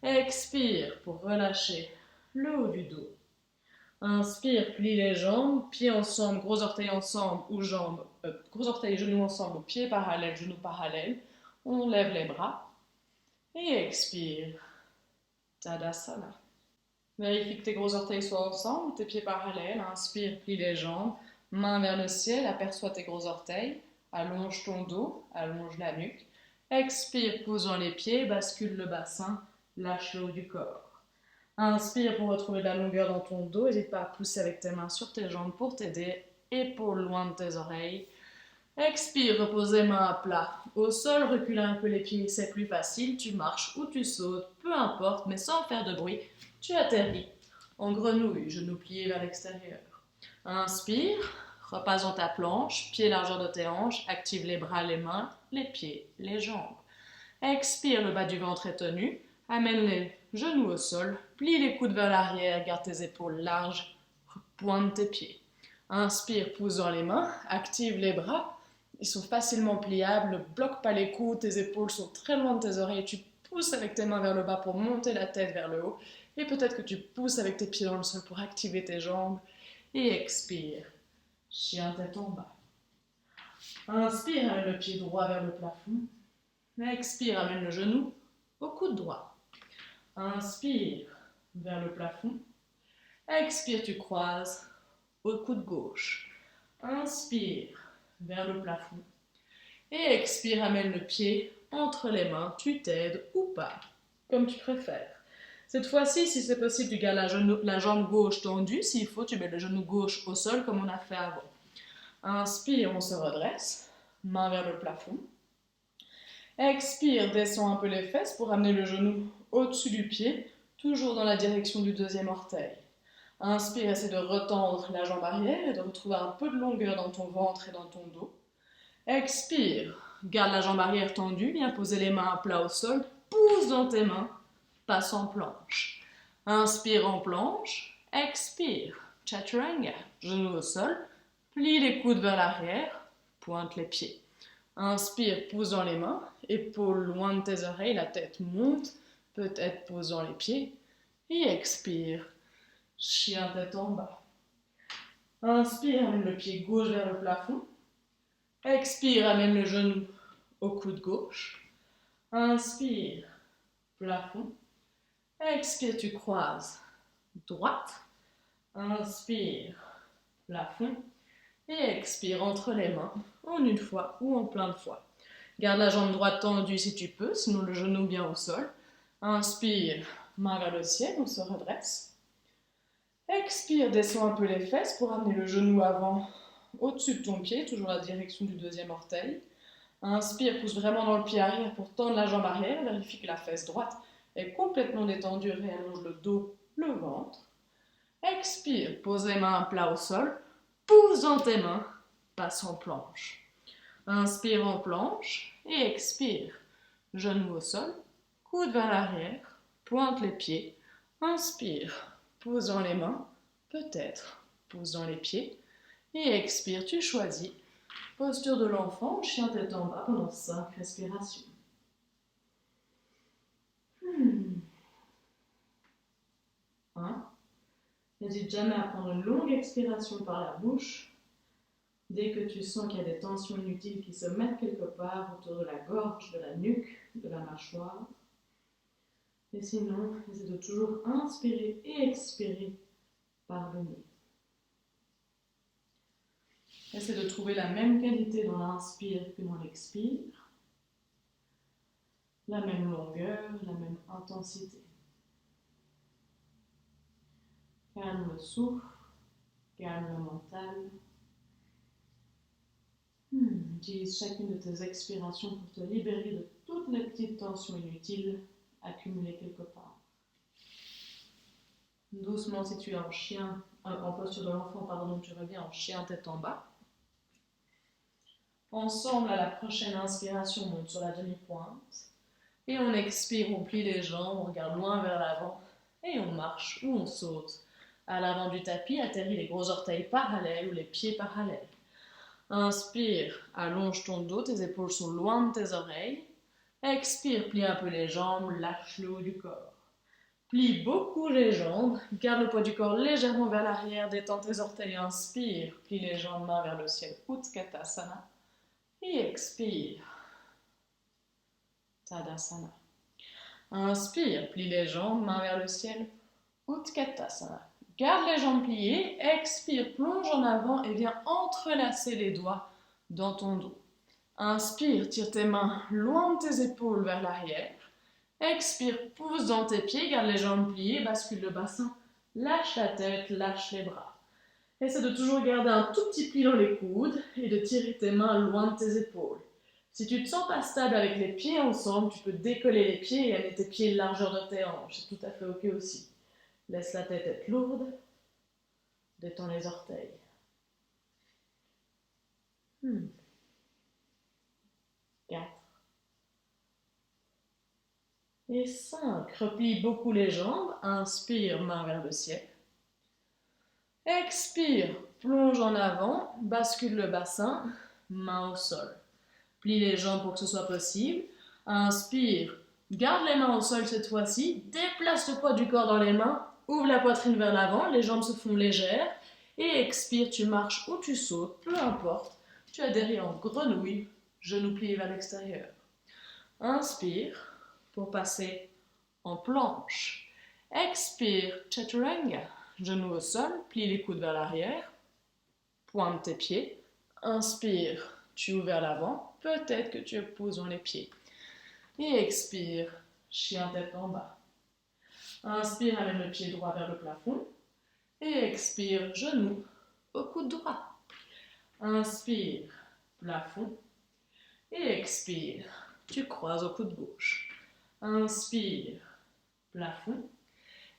Expire pour relâcher le haut du dos. Inspire, plie les jambes, pieds ensemble, gros orteils ensemble ou gros orteils et genoux ensemble, pieds parallèles, genoux parallèles. On lève les bras et expire. Tadasana. Vérifie que tes gros orteils soient ensemble, tes pieds parallèles. Inspire, plie les jambes, main vers le ciel, aperçois tes gros orteils. Allonge ton dos, allonge la nuque. Expire, pousse dans les pieds, bascule le bassin, lâche le haut du corps. Inspire pour retrouver de la longueur dans ton dos. N'hésite pas à pousser avec tes mains sur tes jambes pour t'aider. Épaules loin de tes oreilles. Expire, repose les mains à plat. Au sol, recule un peu les pieds, c'est plus facile. Tu marches ou tu sautes, peu importe, mais sans faire de bruit. Tu atterris en grenouille, genoux pliés vers l'extérieur. Inspire, repasse dans ta planche, pied largeur de tes hanches, active les bras, les mains, les pieds, les jambes. Expire, le bas du ventre est tenu. Amène les genoux au sol, plie les coudes vers l'arrière, garde tes épaules larges, pointe tes pieds. Inspire, pousse dans les mains, active les bras, ils sont facilement pliables, ne bloque pas les coudes, tes épaules sont très loin de tes oreilles, tu pousses avec tes mains vers le bas pour monter la tête vers le haut, et peut-être que tu pousses avec tes pieds dans le sol pour activer tes jambes, et expire, chien tête en bas. Inspire, amène le pied droit vers le plafond. Expire, amène le genou au coude droit. Inspire vers le plafond. Expire, tu croises au coude gauche. Inspire vers le plafond. Et expire, amène le pied entre les mains. Tu t'aides ou pas, comme tu préfères. Cette fois-ci, si c'est possible, tu gardes la jambe gauche tendue. S'il faut, tu mets le genou gauche au sol comme on a fait avant. Inspire, on se redresse. Main vers le plafond. Expire, descends un peu les fesses pour amener le genou au-dessus du pied, toujours dans la direction du deuxième orteil. Inspire, essaie de retendre la jambe arrière et de retrouver un peu de longueur dans ton ventre et dans ton dos. Expire, garde la jambe arrière tendue, viens poser les mains à plat au sol, pousse dans tes mains, passe en planche. Inspire en planche, expire, chaturanga, genou au sol, plie les coudes vers l'arrière, pointe les pieds. Inspire, pousse dans les mains, épaules loin de tes oreilles, la tête monte, peut-être pose dans les pieds. Et expire, chien tête en bas. Inspire, amène le pied gauche vers le plafond. Expire, amène le genou au coude gauche. Inspire, plafond. Expire, tu croises droite. Inspire, plafond. Et expire entre les mains, en une fois ou en plein de fois. Garde la jambe droite tendue si tu peux, sinon le genou bien au sol. Inspire, main vers le ciel, on se redresse. Expire, descends un peu les fesses pour amener le genou avant, au-dessus de ton pied, toujours la direction du deuxième orteil. Inspire, pousse vraiment dans le pied arrière pour tendre la jambe arrière. Vérifie que la fesse droite est complètement détendue, réallonge le dos, le ventre. Expire, pose les mains à plat au sol. Pousse dans tes mains, passe en planche. Inspire en planche et expire. Genou au sol, coude vers l'arrière, pointe les pieds. Inspire, pousse dans les mains, peut-être pousse dans les pieds. Et expire, tu choisis. Posture de l'enfant, chien tête en bas pendant 5 respirations. N'hésite jamais à prendre une longue expiration par la bouche. Dès que tu sens qu'il y a des tensions inutiles qui se mettent quelque part autour de la gorge, de la nuque, de la mâchoire. Et sinon, essaie de toujours inspirer et expirer par le nez. Essaie de trouver la même qualité dans l'inspire que dans l'expire. La même longueur, la même intensité. Calme le souffle, calme le mental. Utilise chacune de tes expirations pour te libérer de toutes les petites tensions inutiles accumulées quelque part. Doucement, si tu es en posture de l'enfant, tu reviens en chien tête en bas. Ensemble, à la prochaine inspiration, on monte sur la demi-pointe. Et on expire, on plie les jambes, on regarde loin vers l'avant. Et on marche ou on saute. À l'avant du tapis, atterris les gros orteils parallèles ou les pieds parallèles. Inspire, allonge ton dos, tes épaules sont loin de tes oreilles. Expire, plie un peu les jambes, lâche le haut du corps. Plie beaucoup les jambes, garde le poids du corps légèrement vers l'arrière, détends tes orteils, inspire, plie les jambes, main vers le ciel, Utkatasana. Et expire, Tadasana. Inspire, plie les jambes, main vers le ciel, Utkatasana. Garde les jambes pliées, expire, plonge en avant et viens entrelacer les doigts dans ton dos. Inspire, tire tes mains loin de tes épaules vers l'arrière. Expire, pousse dans tes pieds, garde les jambes pliées, bascule le bassin, lâche la tête, lâche les bras. Essaie de toujours garder un tout petit pli dans les coudes et de tirer tes mains loin de tes épaules. Si tu ne te sens pas stable avec les pieds ensemble, tu peux décoller les pieds et amener tes pieds largeur de tes hanches. C'est tout à fait ok aussi. Laisse la tête être lourde. Détends les orteils. 4. Et 5. Replie beaucoup les jambes. Inspire, main vers le ciel. Expire, plonge en avant. Bascule le bassin. Main au sol. Plie les jambes pour que ce soit possible. Inspire, garde les mains au sol cette fois-ci. Déplace le poids du corps dans les mains. Ouvre la poitrine vers l'avant, les jambes se font légères. Et expire, tu marches ou tu sautes, peu importe. Tu atterris en grenouille, genoux pliés vers l'extérieur. Inspire pour passer en planche. Expire, chaturanga, genoux au sol, plie les coudes vers l'arrière, pointe tes pieds. Inspire, tu ouvres vers l'avant, peut-être que tu poses dans les pieds. Et expire, chien tête en bas. Inspire, amène le pied droit vers le plafond. Et expire, genou au coude droit. Inspire, plafond. Et expire, tu croises au coude gauche. Inspire, plafond.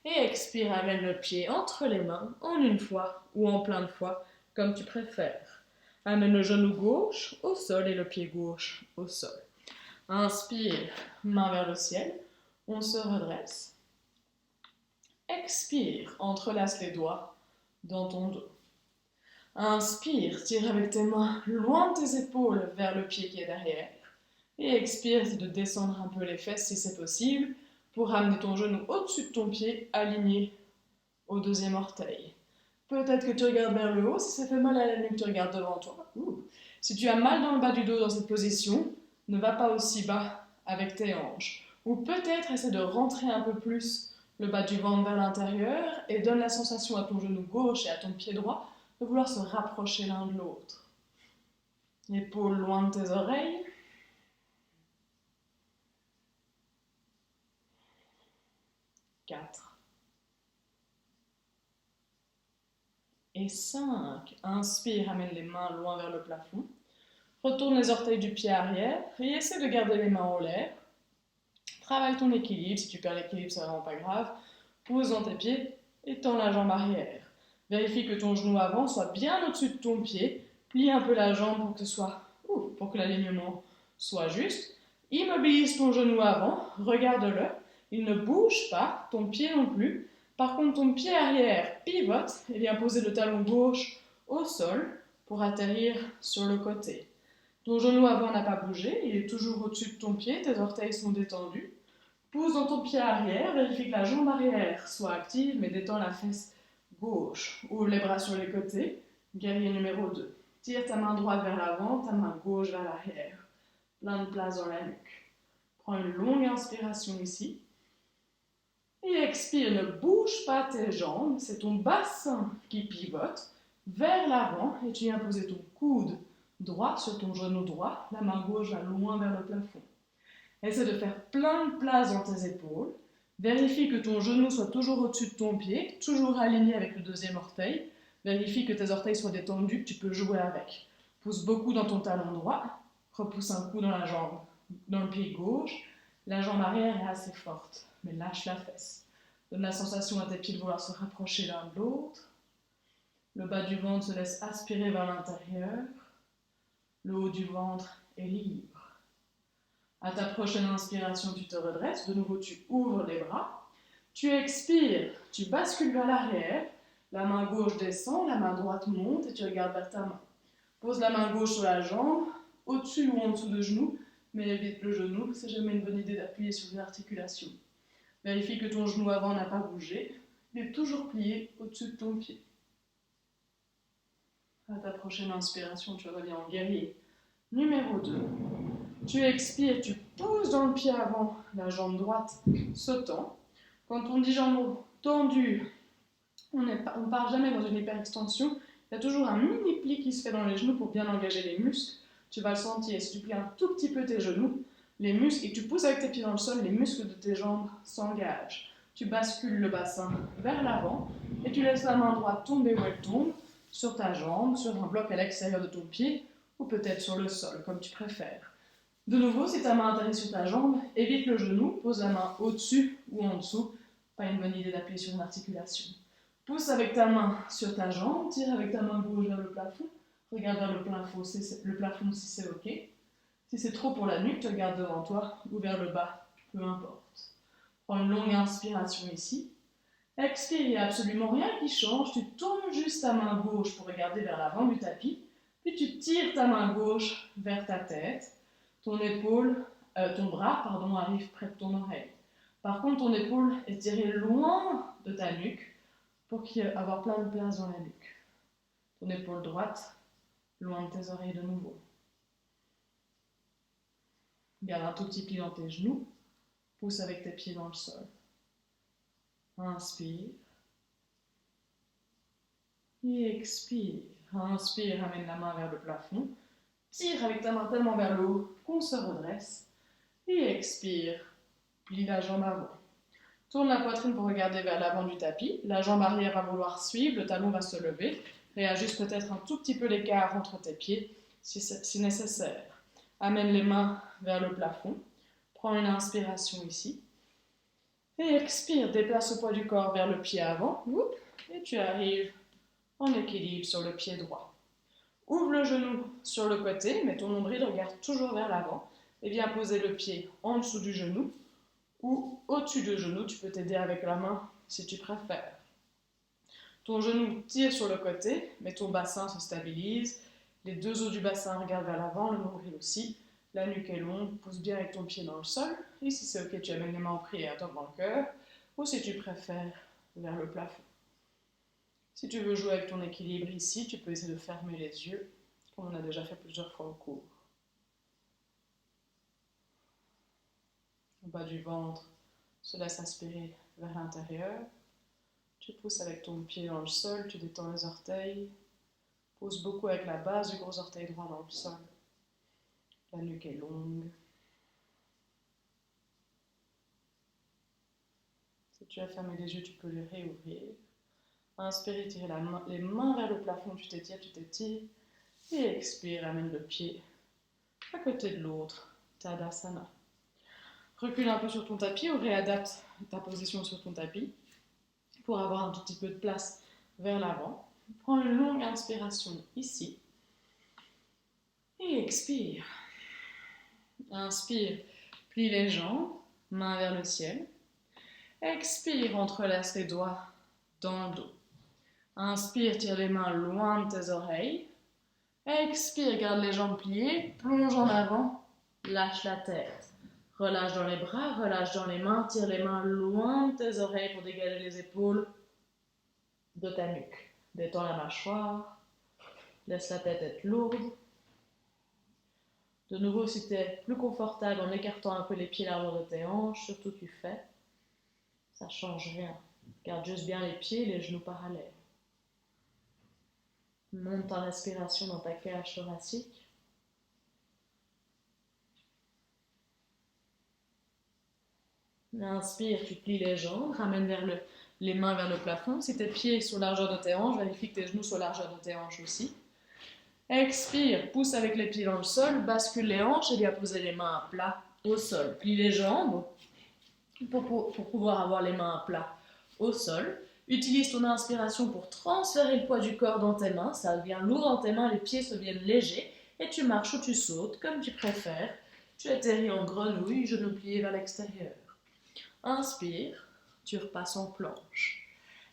Et expire, amène le pied entre les mains en une fois ou en plein de fois, comme tu préfères. Amène le genou gauche au sol et le pied gauche au sol. Inspire, main vers le ciel. On se redresse. Expire, entrelace les doigts dans ton dos. Inspire, tire avec tes mains loin de tes épaules vers le pied qui est derrière. Et expire, c'est de descendre un peu les fesses si c'est possible pour ramener ton genou au-dessus de ton pied, aligné au deuxième orteil. Peut-être que tu regardes vers le haut, si ça fait mal à la nuque, tu regardes devant toi. Si tu as mal dans le bas du dos dans cette position, ne va pas aussi bas avec tes hanches. Ou peut-être essaie de rentrer un peu plus le bas du ventre vers l'intérieur et donne la sensation à ton genou gauche et à ton pied droit de vouloir se rapprocher l'un de l'autre. Épaules loin de tes oreilles. 4 et 5. Inspire, amène les mains loin vers le plafond. Retourne les orteils du pied arrière et essaie de garder les mains en l'air. Travaille ton équilibre. Si tu perds l'équilibre, c'est vraiment pas grave. Pose dans tes pieds et tends la jambe arrière. Vérifie que ton genou avant soit bien au-dessus de ton pied. Plie un peu la jambe pour que l'alignement soit juste. Immobilise ton genou avant, regarde-le. Il ne bouge pas, ton pied non plus. Par contre, ton pied arrière pivote et vient poser le talon gauche au sol pour atterrir sur le côté. Ton genou avant n'a pas bougé, il est toujours au-dessus de ton pied, tes orteils sont détendus. Pousse dans ton pied arrière, vérifie que la jambe arrière soit active, mais détends la fesse gauche. Ouvre les bras sur les côtés, guerrier numéro 2. Tire ta main droite vers l'avant, ta main gauche vers l'arrière. Plein de place dans la nuque. Prends une longue inspiration ici. Et expire, ne bouge pas tes jambes, c'est ton bassin qui pivote vers l'avant et tu viens poser ton coude droit sur ton genou droit, la main gauche va loin vers le plafond. Essaie de faire plein de place dans tes épaules. Vérifie que ton genou soit toujours au-dessus de ton pied, toujours aligné avec le deuxième orteil. Vérifie que tes orteils soient détendus, que tu peux jouer avec. Pousse beaucoup dans ton talon droit, repousse un coup dans la jambe, dans le pied gauche. La jambe arrière est assez forte, mais lâche la fesse. Donne la sensation à tes pieds de vouloir se rapprocher l'un de l'autre. Le bas du ventre se laisse aspirer vers l'intérieur. Le haut du ventre est libre. À ta prochaine inspiration, tu te redresses. De nouveau, tu ouvres les bras. Tu expires, tu bascules vers l'arrière. La main gauche descend, la main droite monte et tu regardes vers ta main. Pose la main gauche sur la jambe, au-dessus ou en dessous de genou, mais évite le genou, c'est jamais une bonne idée d'appuyer sur une articulation. Vérifie que ton genou avant n'a pas bougé, il est toujours plié au-dessus de ton pied. À ta prochaine inspiration, tu reviens en guerrier. Numéro 2. Tu expires, tu pousses dans le pied avant, la jambe droite sautant. Quand on dit jambe tendue, on ne part jamais dans une hyperextension. Il y a toujours un mini pli qui se fait dans les genoux pour bien engager les muscles. Tu vas le sentir. Si tu plies un tout petit peu tes genoux, les muscles, et que tu pousses avec tes pieds dans le sol, les muscles de tes jambes s'engagent. Tu bascules le bassin vers l'avant et tu laisses la main droite tomber où elle tombe, sur ta jambe, sur un bloc à l'extérieur de ton pied ou peut-être sur le sol, comme tu préfères. De nouveau, si ta main atterrit sur ta jambe, évite le genou, pose la main au-dessus ou en dessous. Pas une bonne idée d'appuyer sur une articulation. Pousse avec ta main sur ta jambe, tire avec ta main gauche vers le plafond, regarde vers le plafond si c'est ok. Si c'est trop pour la nuque, tu regardes devant toi ou vers le bas, peu importe. Prends une longue inspiration ici. Expire, il n'y a absolument rien qui change. Tu tournes juste ta main gauche pour regarder vers l'avant du tapis. Puis tu tires ta main gauche vers ta tête. Ton bras arrive près de ton oreille. Par contre, ton épaule est tirée loin de ta nuque pour qu'il y ait avoir plein de place dans la nuque. Ton épaule droite loin de tes oreilles de nouveau. Garde un tout petit pli dans tes genoux, pousse avec tes pieds dans le sol. Inspire. Et expire. Inspire, ramène la main vers le plafond. Tire avec ta main tellement vers le haut qu'on se redresse. Et expire. Plie la jambe avant. Tourne la poitrine pour regarder vers l'avant du tapis. La jambe arrière va vouloir suivre, le talon va se lever. Réajuste peut-être un tout petit peu l'écart entre tes pieds si nécessaire. Amène les mains vers le plafond. Prends une inspiration ici. Et expire, déplace le poids du corps vers le pied avant. Et tu arrives en équilibre sur le pied droit. Ouvre le genou sur le côté, mais ton nombril regarde toujours vers l'avant. Et viens poser le pied en dessous du genou ou au-dessus du genou. Tu peux t'aider avec la main si tu préfères. Ton genou tire sur le côté, mais ton bassin se stabilise. Les deux os du bassin regardent vers l'avant, le nombril aussi. La nuque est longue, pousse bien avec ton pied dans le sol. Et si c'est ok, tu amènes les mains en prière devant le cœur. Ou si tu préfères, vers le plafond. Si tu veux jouer avec ton équilibre ici, tu peux essayer de fermer les yeux, comme on a déjà fait plusieurs fois au cours. Le bas du ventre se laisse aspirer vers l'intérieur. Tu pousses avec ton pied dans le sol, tu détends les orteils. Pousse beaucoup avec la base du gros orteil droit dans le sol. La nuque est longue. Si tu as fermé les yeux, tu peux les réouvrir. Inspire, tire les mains vers le plafond, tu t'étires. Et expire, amène le pied à côté de l'autre. Tadasana. Recule un peu sur ton tapis ou réadapte ta position sur ton tapis pour avoir un tout petit peu de place vers l'avant. Prends une longue inspiration ici. Et expire. Inspire, plie les jambes, main vers le ciel. Expire, entrelace les doigts dans le dos. Inspire, tire les mains loin de tes oreilles. Expire, garde les jambes pliées, plonge en avant, lâche la tête. Relâche dans les bras, relâche dans les mains, tire les mains loin de tes oreilles pour dégager les épaules de ta nuque. Détends la mâchoire, laisse la tête être lourde. De nouveau, si tu es plus confortable en écartant un peu les pieds largeur de tes hanches, surtout tu fais, ça ne change rien. Garde juste bien les pieds et les genoux parallèles. Monte ta respiration dans ta cage thoracique. Inspire, tu plies les jambes, ramène les mains vers le plafond. Si tes pieds sont largeur de tes hanches, vérifie que tes genoux sont largeur de tes hanches aussi. Expire, pousse avec les pieds dans le sol, bascule les hanches et viens poser les mains à plat au sol. Plie les jambes pour pouvoir avoir les mains à plat au sol. Utilise ton inspiration pour transférer le poids du corps dans tes mains. Ça devient lourd dans tes mains, les pieds se viennent légers et tu marches ou tu sautes comme tu préfères. Tu atterris en grenouille, genoux pliés vers l'extérieur. Inspire, tu repasses en planche.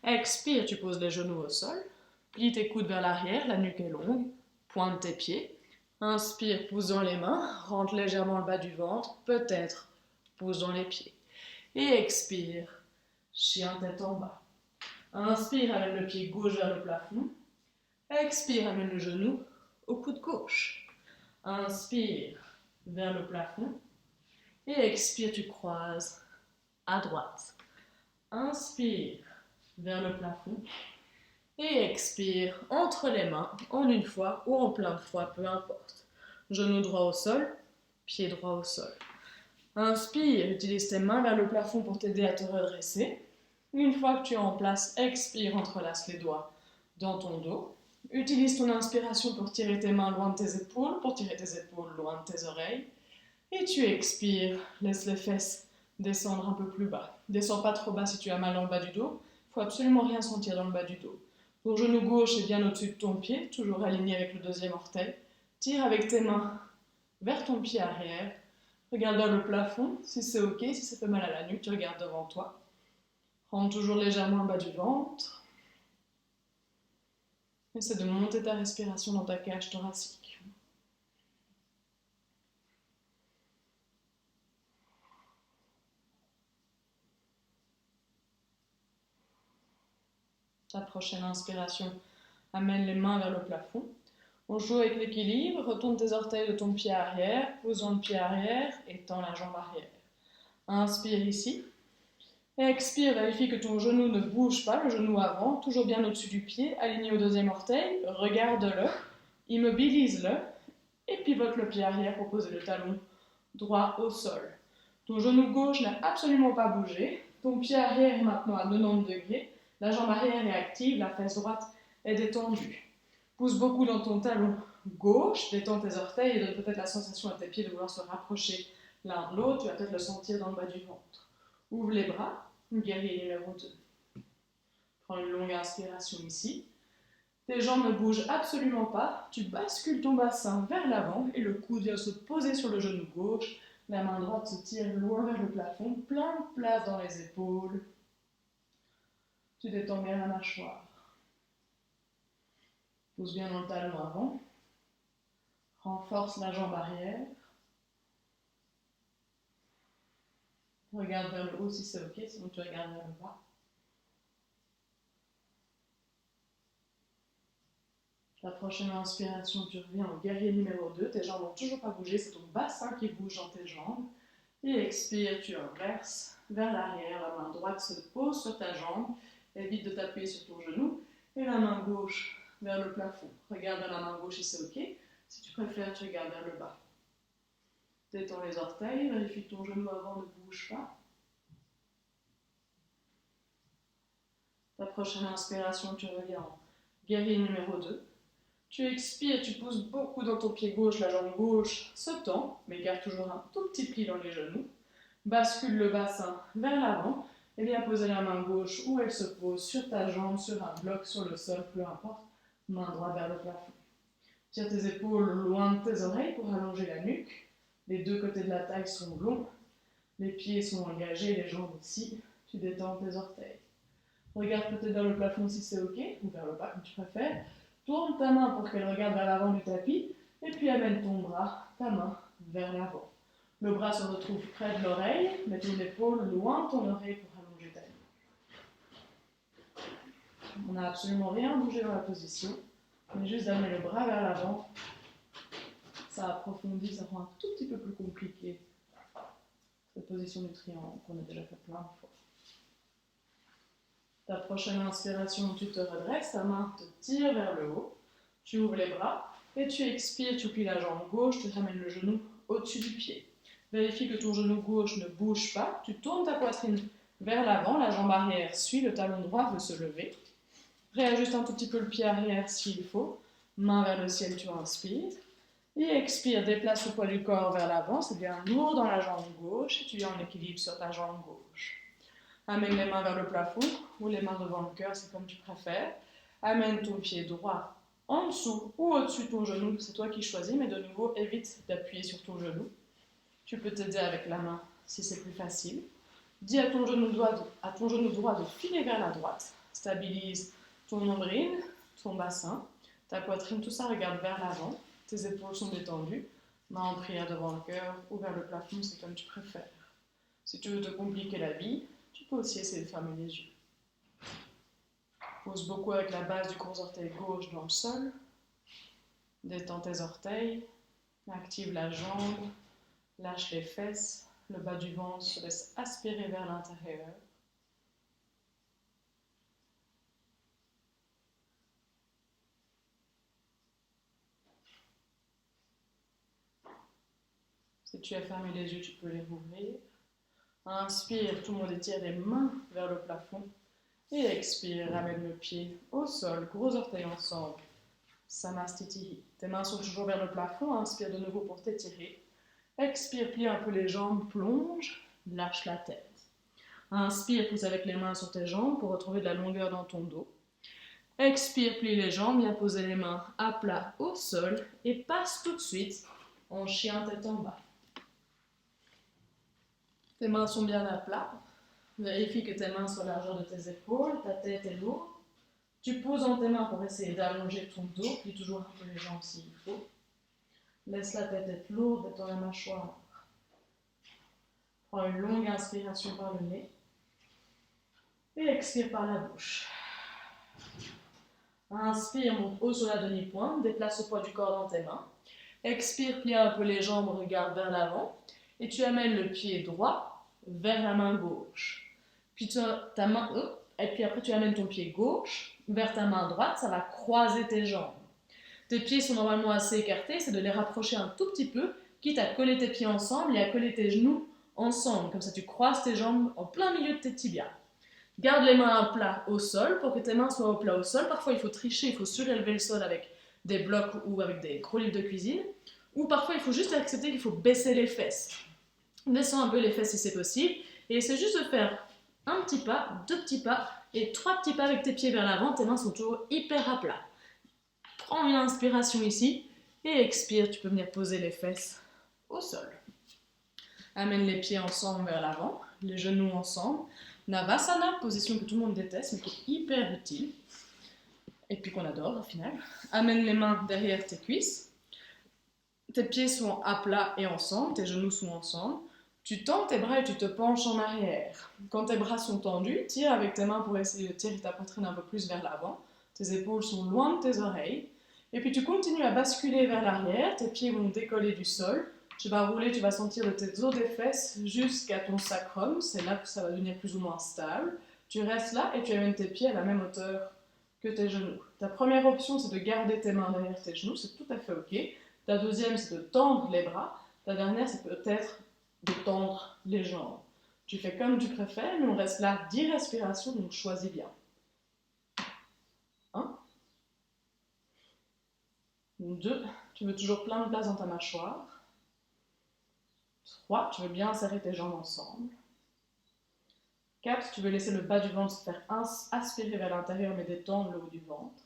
Expire, tu poses les genoux au sol. Plie tes coudes vers l'arrière, la nuque est longue. Pointe tes pieds. Inspire, pousse dans les mains. Rentre légèrement le bas du ventre. Peut-être pousse dans les pieds. Et expire, chien tête en bas. Inspire, amène le pied gauche vers le plafond. Expire, amène le genou au coude gauche. Inspire vers le plafond. Et expire, tu croises à droite. Inspire vers le plafond. Et expire entre les mains, en une fois ou en plein de fois, peu importe. Genou droit au sol, pied droit au sol. Inspire, utilise tes mains vers le plafond pour t'aider à te redresser. Une fois que tu es en place, expire, entrelace les doigts dans ton dos. Utilise ton inspiration pour tirer tes mains loin de tes épaules, pour tirer tes épaules loin de tes oreilles. Et tu expires, laisse les fesses descendre un peu plus bas. Descends pas trop bas si tu as mal dans le bas du dos. Il ne faut absolument rien sentir dans le bas du dos. Ton genou gauche est bien au-dessus de ton pied, toujours aligné avec le deuxième orteil. Tire avec tes mains vers ton pied arrière. Regarde vers le plafond, si c'est ok, si ça fait mal à la nuque, tu regardes devant toi. Rentre toujours légèrement le bas du ventre. Essaie de monter ta respiration dans ta cage thoracique. Ta prochaine inspiration, amène les mains vers le plafond. On joue avec l'équilibre, retourne tes orteils de ton pied arrière, posons le pied arrière et tends la jambe arrière. Inspire ici. Expire, vérifie que ton genou ne bouge pas, le genou avant, toujours bien au-dessus du pied, aligné au deuxième orteil, regarde-le, immobilise-le et pivote le pied arrière pour poser le talon droit au sol. Ton genou gauche n'a absolument pas bougé, ton pied arrière est maintenant à 90 degrés, la jambe arrière est active, la fesse droite est détendue. Pousse beaucoup dans ton talon gauche, détends tes orteils et donne peut-être la sensation à tes pieds de vouloir se rapprocher l'un de l'autre, tu vas peut-être le sentir dans le bas du ventre. Ouvre les bras, guerrier numéro 2. Prends une longue inspiration ici. Tes jambes ne bougent absolument pas, tu bascules ton bassin vers l'avant et le coude vient se poser sur le genou gauche, la main droite se tire loin vers le plafond, plein de place dans les épaules. Tu détends bien la mâchoire. Pousse bien dans le talon avant. Renforce la jambe arrière. Regarde vers le haut si c'est ok, sinon tu regardes vers le bas. La prochaine inspiration, tu reviens au guerrier numéro 2. Tes jambes n'ont toujours pas bougé, c'est ton bassin qui bouge dans tes jambes. Et expire, tu inverses vers l'arrière. La main droite se pose sur ta jambe. Évite de t'appuyer sur ton genou. Et la main gauche vers le plafond. Regarde vers la main gauche si c'est ok. Si tu préfères, tu regardes vers le bas. Détends les orteils. Vérifie que ton genou avant ne bouge pas. Ta prochaine inspiration, tu reviens en guerrier numéro 2. Tu expires, tu pousses beaucoup dans ton pied gauche, la jambe gauche se tend, mais garde toujours un tout petit pli dans les genoux. Bascule le bassin vers l'avant et viens poser la main gauche où elle se pose sur ta jambe, sur un bloc, sur le sol, peu importe. Main droite vers le plafond. Tire tes épaules loin de tes oreilles pour allonger la nuque. Les deux côtés de la taille sont longs. Les pieds sont engagés, les jambes aussi. Tu détends tes orteils. Regarde peut-être vers le plafond si c'est ok, ou vers le bas comme tu préfères. Tourne ta main pour qu'elle regarde vers l'avant du tapis, et puis amène ton bras, ta main, vers l'avant. Le bras se retrouve près de l'oreille, mets ton épaule loin de ton oreille pour allonger ta nuque. On n'a absolument rien bougé dans la position, mais juste d'amener le bras vers l'avant, ça approfondit, ça rend un tout petit peu plus compliqué cette position du triangle qu'on a déjà fait plein de fois. Ta prochaine inspiration, tu te redresses, ta main te tire vers le haut, tu ouvres les bras et tu expires, tu plies la jambe gauche, tu ramènes le genou au-dessus du pied. Vérifie que ton genou gauche ne bouge pas, tu tournes ta poitrine vers l'avant, la jambe arrière suit, le talon droit veut se lever. Réajuste un tout petit peu le pied arrière s'il faut, main vers le ciel, tu inspires. Et expire, déplace le poids du corps vers l'avant, c'est bien lourd dans la jambe gauche et tu es en équilibre sur ta jambe gauche. Amène les mains vers le plafond ou les mains devant le cœur, c'est comme tu préfères. Amène ton pied droit en dessous ou au-dessus de ton genou, c'est toi qui choisis, mais de nouveau, évite d'appuyer sur ton genou. Tu peux t'aider avec la main si c'est plus facile. Dis à ton genou droit de filer vers la droite. Stabilise ton nombril, ton bassin, ta poitrine, tout ça regarde vers l'avant. Tes épaules sont détendues. Main en prière devant le cœur ou vers le plafond, c'est comme tu préfères. Si tu veux te compliquer la vie, tu peux aussi essayer de fermer les yeux. Pose beaucoup avec la base du gros orteil gauche dans le sol. Détends tes orteils. Active la jambe. Lâche les fesses. Le bas du ventre se laisse aspirer vers l'intérieur. Si tu as fermé les yeux, tu peux les rouvrir. Inspire, tout le monde étire les mains vers le plafond. Et expire, ramène le pied au sol, gros orteils ensemble. Samastitihi. Tes mains sont toujours vers le plafond, inspire de nouveau pour t'étirer. Expire, plie un peu les jambes, plonge, lâche la tête. Inspire, pousse avec les mains sur tes jambes pour retrouver de la longueur dans ton dos. Expire, plie les jambes, viens poser les mains à plat au sol et passe tout de suite en chien tête en bas. Tes mains sont bien à plat. Vérifie que tes mains soient à la largeur de tes épaules, ta tête est lourde. Tu poses dans tes mains pour essayer d'allonger ton dos, plie toujours un peu les jambes s'il faut. Laisse la tête être lourde, détends la mâchoire. Prends une longue inspiration par le nez et expire par la bouche. Inspire, monte haut sur la demi-pointe, déplace le poids du corps dans tes mains. Expire, plie un peu les jambes, regarde vers l'avant. Et tu amènes le pied droit vers la main gauche. Puis et puis après tu amènes ton pied gauche vers ta main droite, ça va croiser tes jambes. Tes pieds sont normalement assez écartés, c'est de les rapprocher un tout petit peu, quitte à coller tes pieds ensemble et à coller tes genoux ensemble. Comme ça tu croises tes jambes en plein milieu de tes tibias. Garde les mains à plat au sol pour que tes mains soient au plat au sol. Parfois il faut tricher, il faut surélever le sol avec des blocs ou avec des gros livres de cuisine. Ou parfois il faut juste accepter qu'il faut baisser les fesses. Descends un peu les fesses si c'est possible. Et essaie juste de faire un petit pas, 2 petits pas et 3 petits pas avec tes pieds vers l'avant. Tes mains sont toujours hyper à plat. Prends une inspiration ici et expire. Tu peux venir poser les fesses au sol. Amène les pieds ensemble vers l'avant, les genoux ensemble. Navasana, position que tout le monde déteste mais qui est hyper utile. Et puis qu'on adore au final. Amène les mains derrière tes cuisses. Tes pieds sont à plat et ensemble, tes genoux sont ensemble. Tu tends tes bras et tu te penches en arrière. Quand tes bras sont tendus, tire avec tes mains pour essayer de tirer ta poitrine un peu plus vers l'avant. Tes épaules sont loin de tes oreilles. Et puis tu continues à basculer vers l'arrière, tes pieds vont décoller du sol. Tu vas rouler, tu vas sentir de tes os des fesses jusqu'à ton sacrum. C'est là que ça va devenir plus ou moins stable. Tu restes là et tu amènes tes pieds à la même hauteur que tes genoux. Ta première option, c'est de garder tes mains derrière tes genoux, c'est tout à fait ok. Ta deuxième, c'est de tendre les bras. Ta dernière, c'est peut-être de tendre les jambes. Tu fais comme tu préfères, mais on reste là 10 respirations, donc choisis bien. 1. 2. Tu veux toujours plein de place dans ta mâchoire. 3. Tu veux bien serrer tes jambes ensemble. 4. Tu veux laisser le bas du ventre se faire aspirer vers l'intérieur, mais détendre le haut du ventre.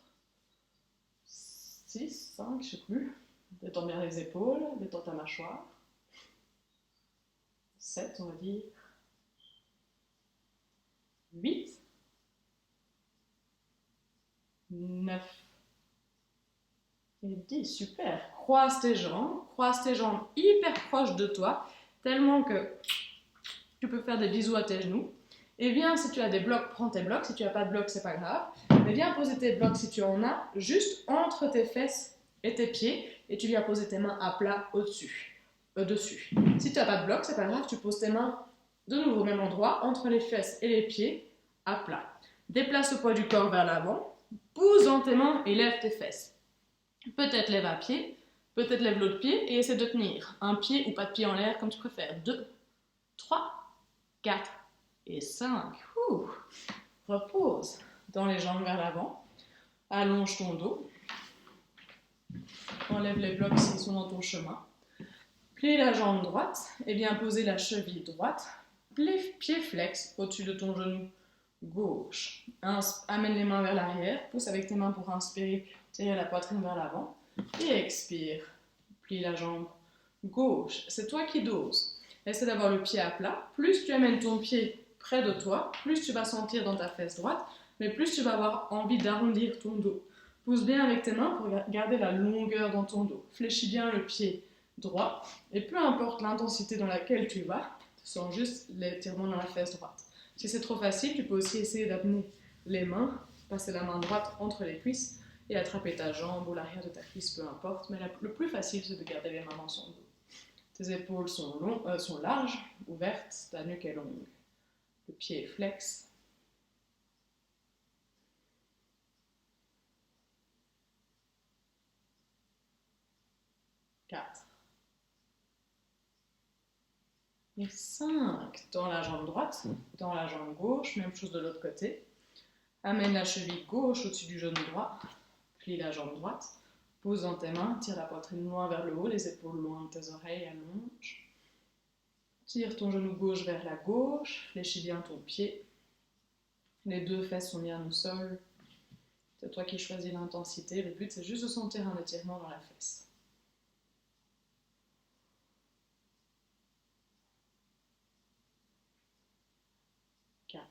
6, 5, je sais plus. Détends bien les épaules, détends ta mâchoire. 7, on va dire. 8. 9. Et 10, super. Croise tes jambes hyper proches de toi, tellement que tu peux faire des bisous à tes genoux. Et viens, si tu as des blocs, prends tes blocs. Si tu n'as pas de blocs, c'est pas grave. Mais viens poser tes blocs si tu en as, juste entre tes fesses et tes pieds. Et tu viens poser tes mains à plat dessus. Si tu n'as pas de blocs, c'est pas grave. Tu poses tes mains de nouveau au même endroit, entre les fesses et les pieds, à plat. Déplace le poids du corps vers l'avant. Pousse dans tes mains et lève tes fesses. Peut-être lève un pied, peut-être lève l'autre pied et essaie de tenir. Un pied ou pas de pied en l'air comme tu préfères. 2, 3, 4 et 5. Repose dans les jambes vers l'avant. Allonge ton dos. Enlève les blocs s'ils sont dans ton chemin. Plie la jambe droite et bien poser la cheville droite. Pied flex au-dessus de ton genou gauche. Amène les mains vers l'arrière. Pousse avec tes mains pour inspirer. Tire la poitrine vers l'avant. Et expire. Plie la jambe gauche. C'est toi qui doses. Essaie d'avoir le pied à plat. Plus tu amènes ton pied près de toi, plus tu vas sentir dans ta fesse droite, mais plus tu vas avoir envie d'arrondir ton dos. Pousse bien avec tes mains pour garder la longueur dans ton dos. Fléchis bien le pied droit. Et peu importe l'intensité dans laquelle tu vas, tu sens juste l'étirement dans la fesse droite. Si c'est trop facile, tu peux aussi essayer d'amener les mains, passer la main droite entre les cuisses et attraper ta jambe ou l'arrière de ta cuisse, peu importe. Mais le plus facile, c'est de garder les mains dans son dos. Tes épaules sont larges, ouvertes, ta nuque est longue. Le pied est flex. 4. Et 5. Tends la jambe droite, tends la jambe gauche, même chose de l'autre côté. Amène la cheville gauche au-dessus du genou droit, plie la jambe droite, pose dans tes mains, tire la poitrine loin vers le haut, les épaules loin de tes oreilles, allonge. Tire ton genou gauche vers la gauche, fléchis bien ton pied. Les 2 fesses sont bien au sol. C'est toi qui choisis l'intensité. Le but, c'est juste de sentir un étirement dans la fesse. 4.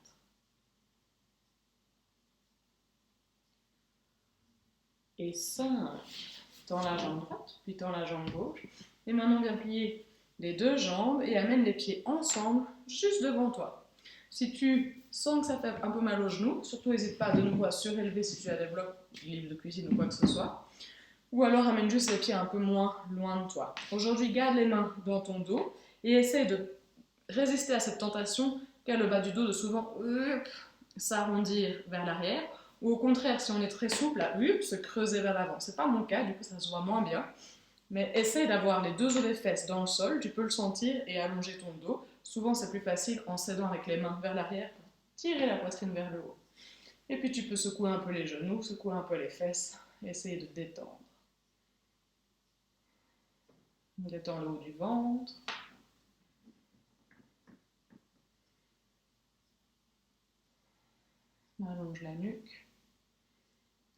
Et 5. Tends la jambe droite, puis tends la jambe gauche. Et maintenant, viens plier les 2 jambes et amène les pieds ensemble, juste devant toi. Si tu sens que ça fait un peu mal aux genoux, surtout n'hésite pas de nouveau à surélever si tu as des blocs, livres de cuisine ou quoi que ce soit. Ou alors amène juste les pieds un peu moins loin de toi. Aujourd'hui, garde les mains dans ton dos et essaie de résister à cette tentation qu'a le bas du dos de souvent s'arrondir vers l'arrière. Ou au contraire, si on est très souple, se creuser vers l'avant. C'est pas mon cas, du coup ça se voit moins bien. Mais essaie d'avoir les deux os des fesses dans le sol, tu peux le sentir et allonger ton dos. Souvent c'est plus facile en s'aidant avec les mains vers l'arrière pour tirer la poitrine vers le haut. Et puis tu peux secouer un peu les genoux, secouer un peu les fesses, essayer de détendre. Détends le haut du ventre. Allonge la nuque.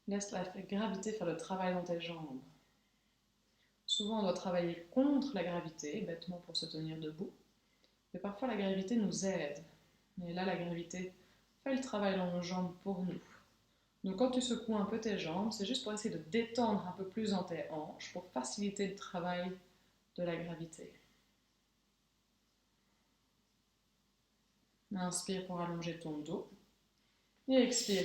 Laisse la gravité faire le travail dans tes jambes. Souvent, on doit travailler contre la gravité, bêtement pour se tenir debout. Mais parfois, la gravité nous aide. Et là, la gravité fait le travail dans nos jambes pour nous. Donc, quand tu secoues un peu tes jambes, c'est juste pour essayer de détendre un peu plus dans tes hanches, pour faciliter le travail de la gravité. Inspire pour allonger ton dos. Et expire,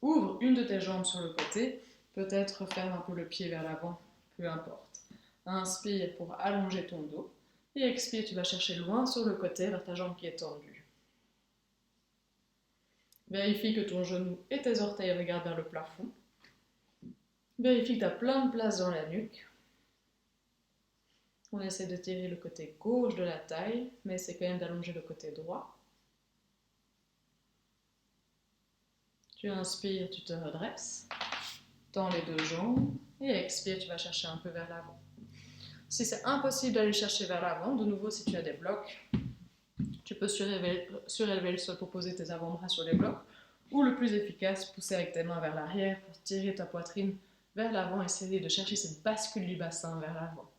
ouvre une de tes jambes sur le côté, peut-être ferme un peu le pied vers l'avant, peu importe. Inspire pour allonger ton dos. Et expire, tu vas chercher loin sur le côté vers ta jambe qui est tendue. Vérifie que ton genou et tes orteils regardent vers le plafond. Vérifie que tu as plein de place dans la nuque. On essaie de tirer le côté gauche de la taille, mais essaie quand même d'allonger le côté droit. Tu inspires, tu te redresses. Tends les deux jambes. Et expire, tu vas chercher un peu vers l'avant. Si c'est impossible d'aller chercher vers l'avant, de nouveau si tu as des blocs, tu peux surélever le sol pour poser tes avant-bras sur les blocs, ou le plus efficace, pousser avec tes mains vers l'arrière pour tirer ta poitrine vers l'avant, essayer de chercher cette bascule du bassin vers l'avant.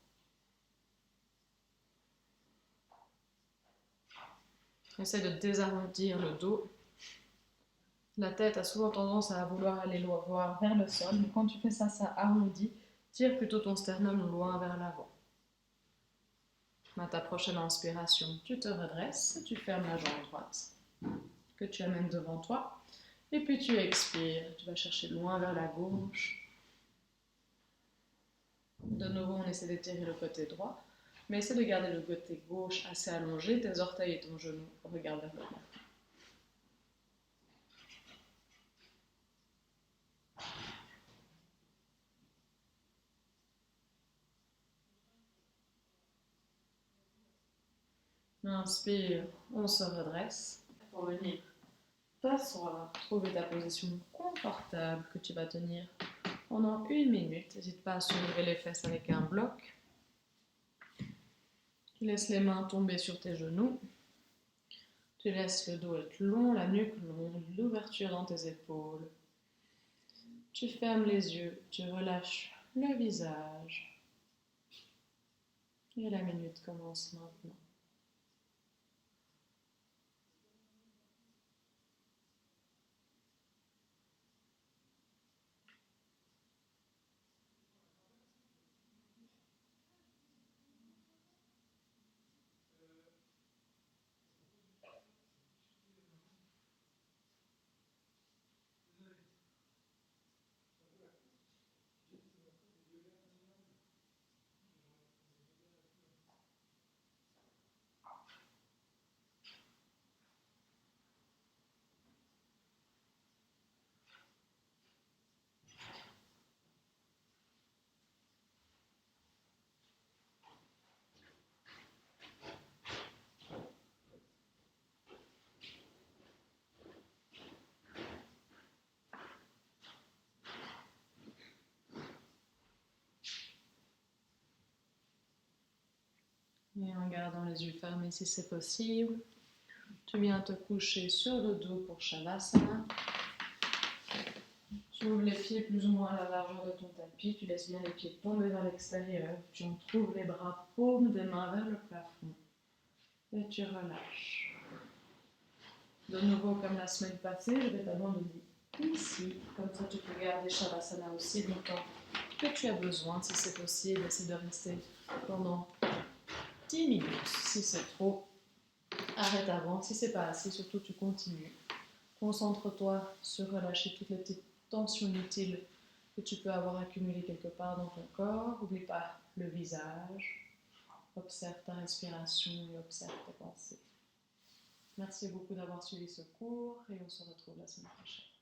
Essaie de désarrondir le dos. La tête a souvent tendance à vouloir aller voir vers le sol, mais quand tu fais ça, ça arrondit. Tire plutôt ton sternum loin vers l'avant. À ta prochaine inspiration, tu te redresses, tu fermes la jambe droite que tu amènes devant toi. Et puis tu expires, tu vas chercher loin vers la gauche. De nouveau, on essaie d'étirer le côté droit, mais essaie de garder le côté gauche assez allongé, tes orteils et ton genou regardent vers le bas. Inspire, on se redresse pour venir t'asseoir, trouver ta position confortable que tu vas tenir pendant 1 minute. N'hésite pas à soulever les fesses avec un bloc. Tu laisses les mains tomber sur tes genoux. Tu laisses le dos être long, la nuque longue, l'ouverture dans tes épaules. Tu fermes les yeux, tu relâches le visage. Et la minute commence maintenant. Et en gardant les yeux fermés si c'est possible, tu viens te coucher sur le dos pour Shavasana. Tu ouvres les pieds plus ou moins à la largeur de ton tapis, tu laisses bien les pieds tomber vers l'extérieur, tu entrouvres les bras, paumes des mains vers le plafond et tu relâches. De nouveau, comme la semaine passée, je vais t'abandonner ici, comme ça tu peux garder Shavasana aussi longtemps que tu as besoin, si c'est possible, essaie de rester pendant 10 minutes. Si c'est trop, Arrête avant. Si c'est pas assez, surtout tu continues. Concentre-toi sur relâcher toutes les petites tensions inutiles que tu peux avoir accumulées quelque part dans ton corps. N'oublie pas le visage. Observe ta respiration et observe tes pensées. Merci beaucoup d'avoir suivi ce cours et on se retrouve la semaine prochaine.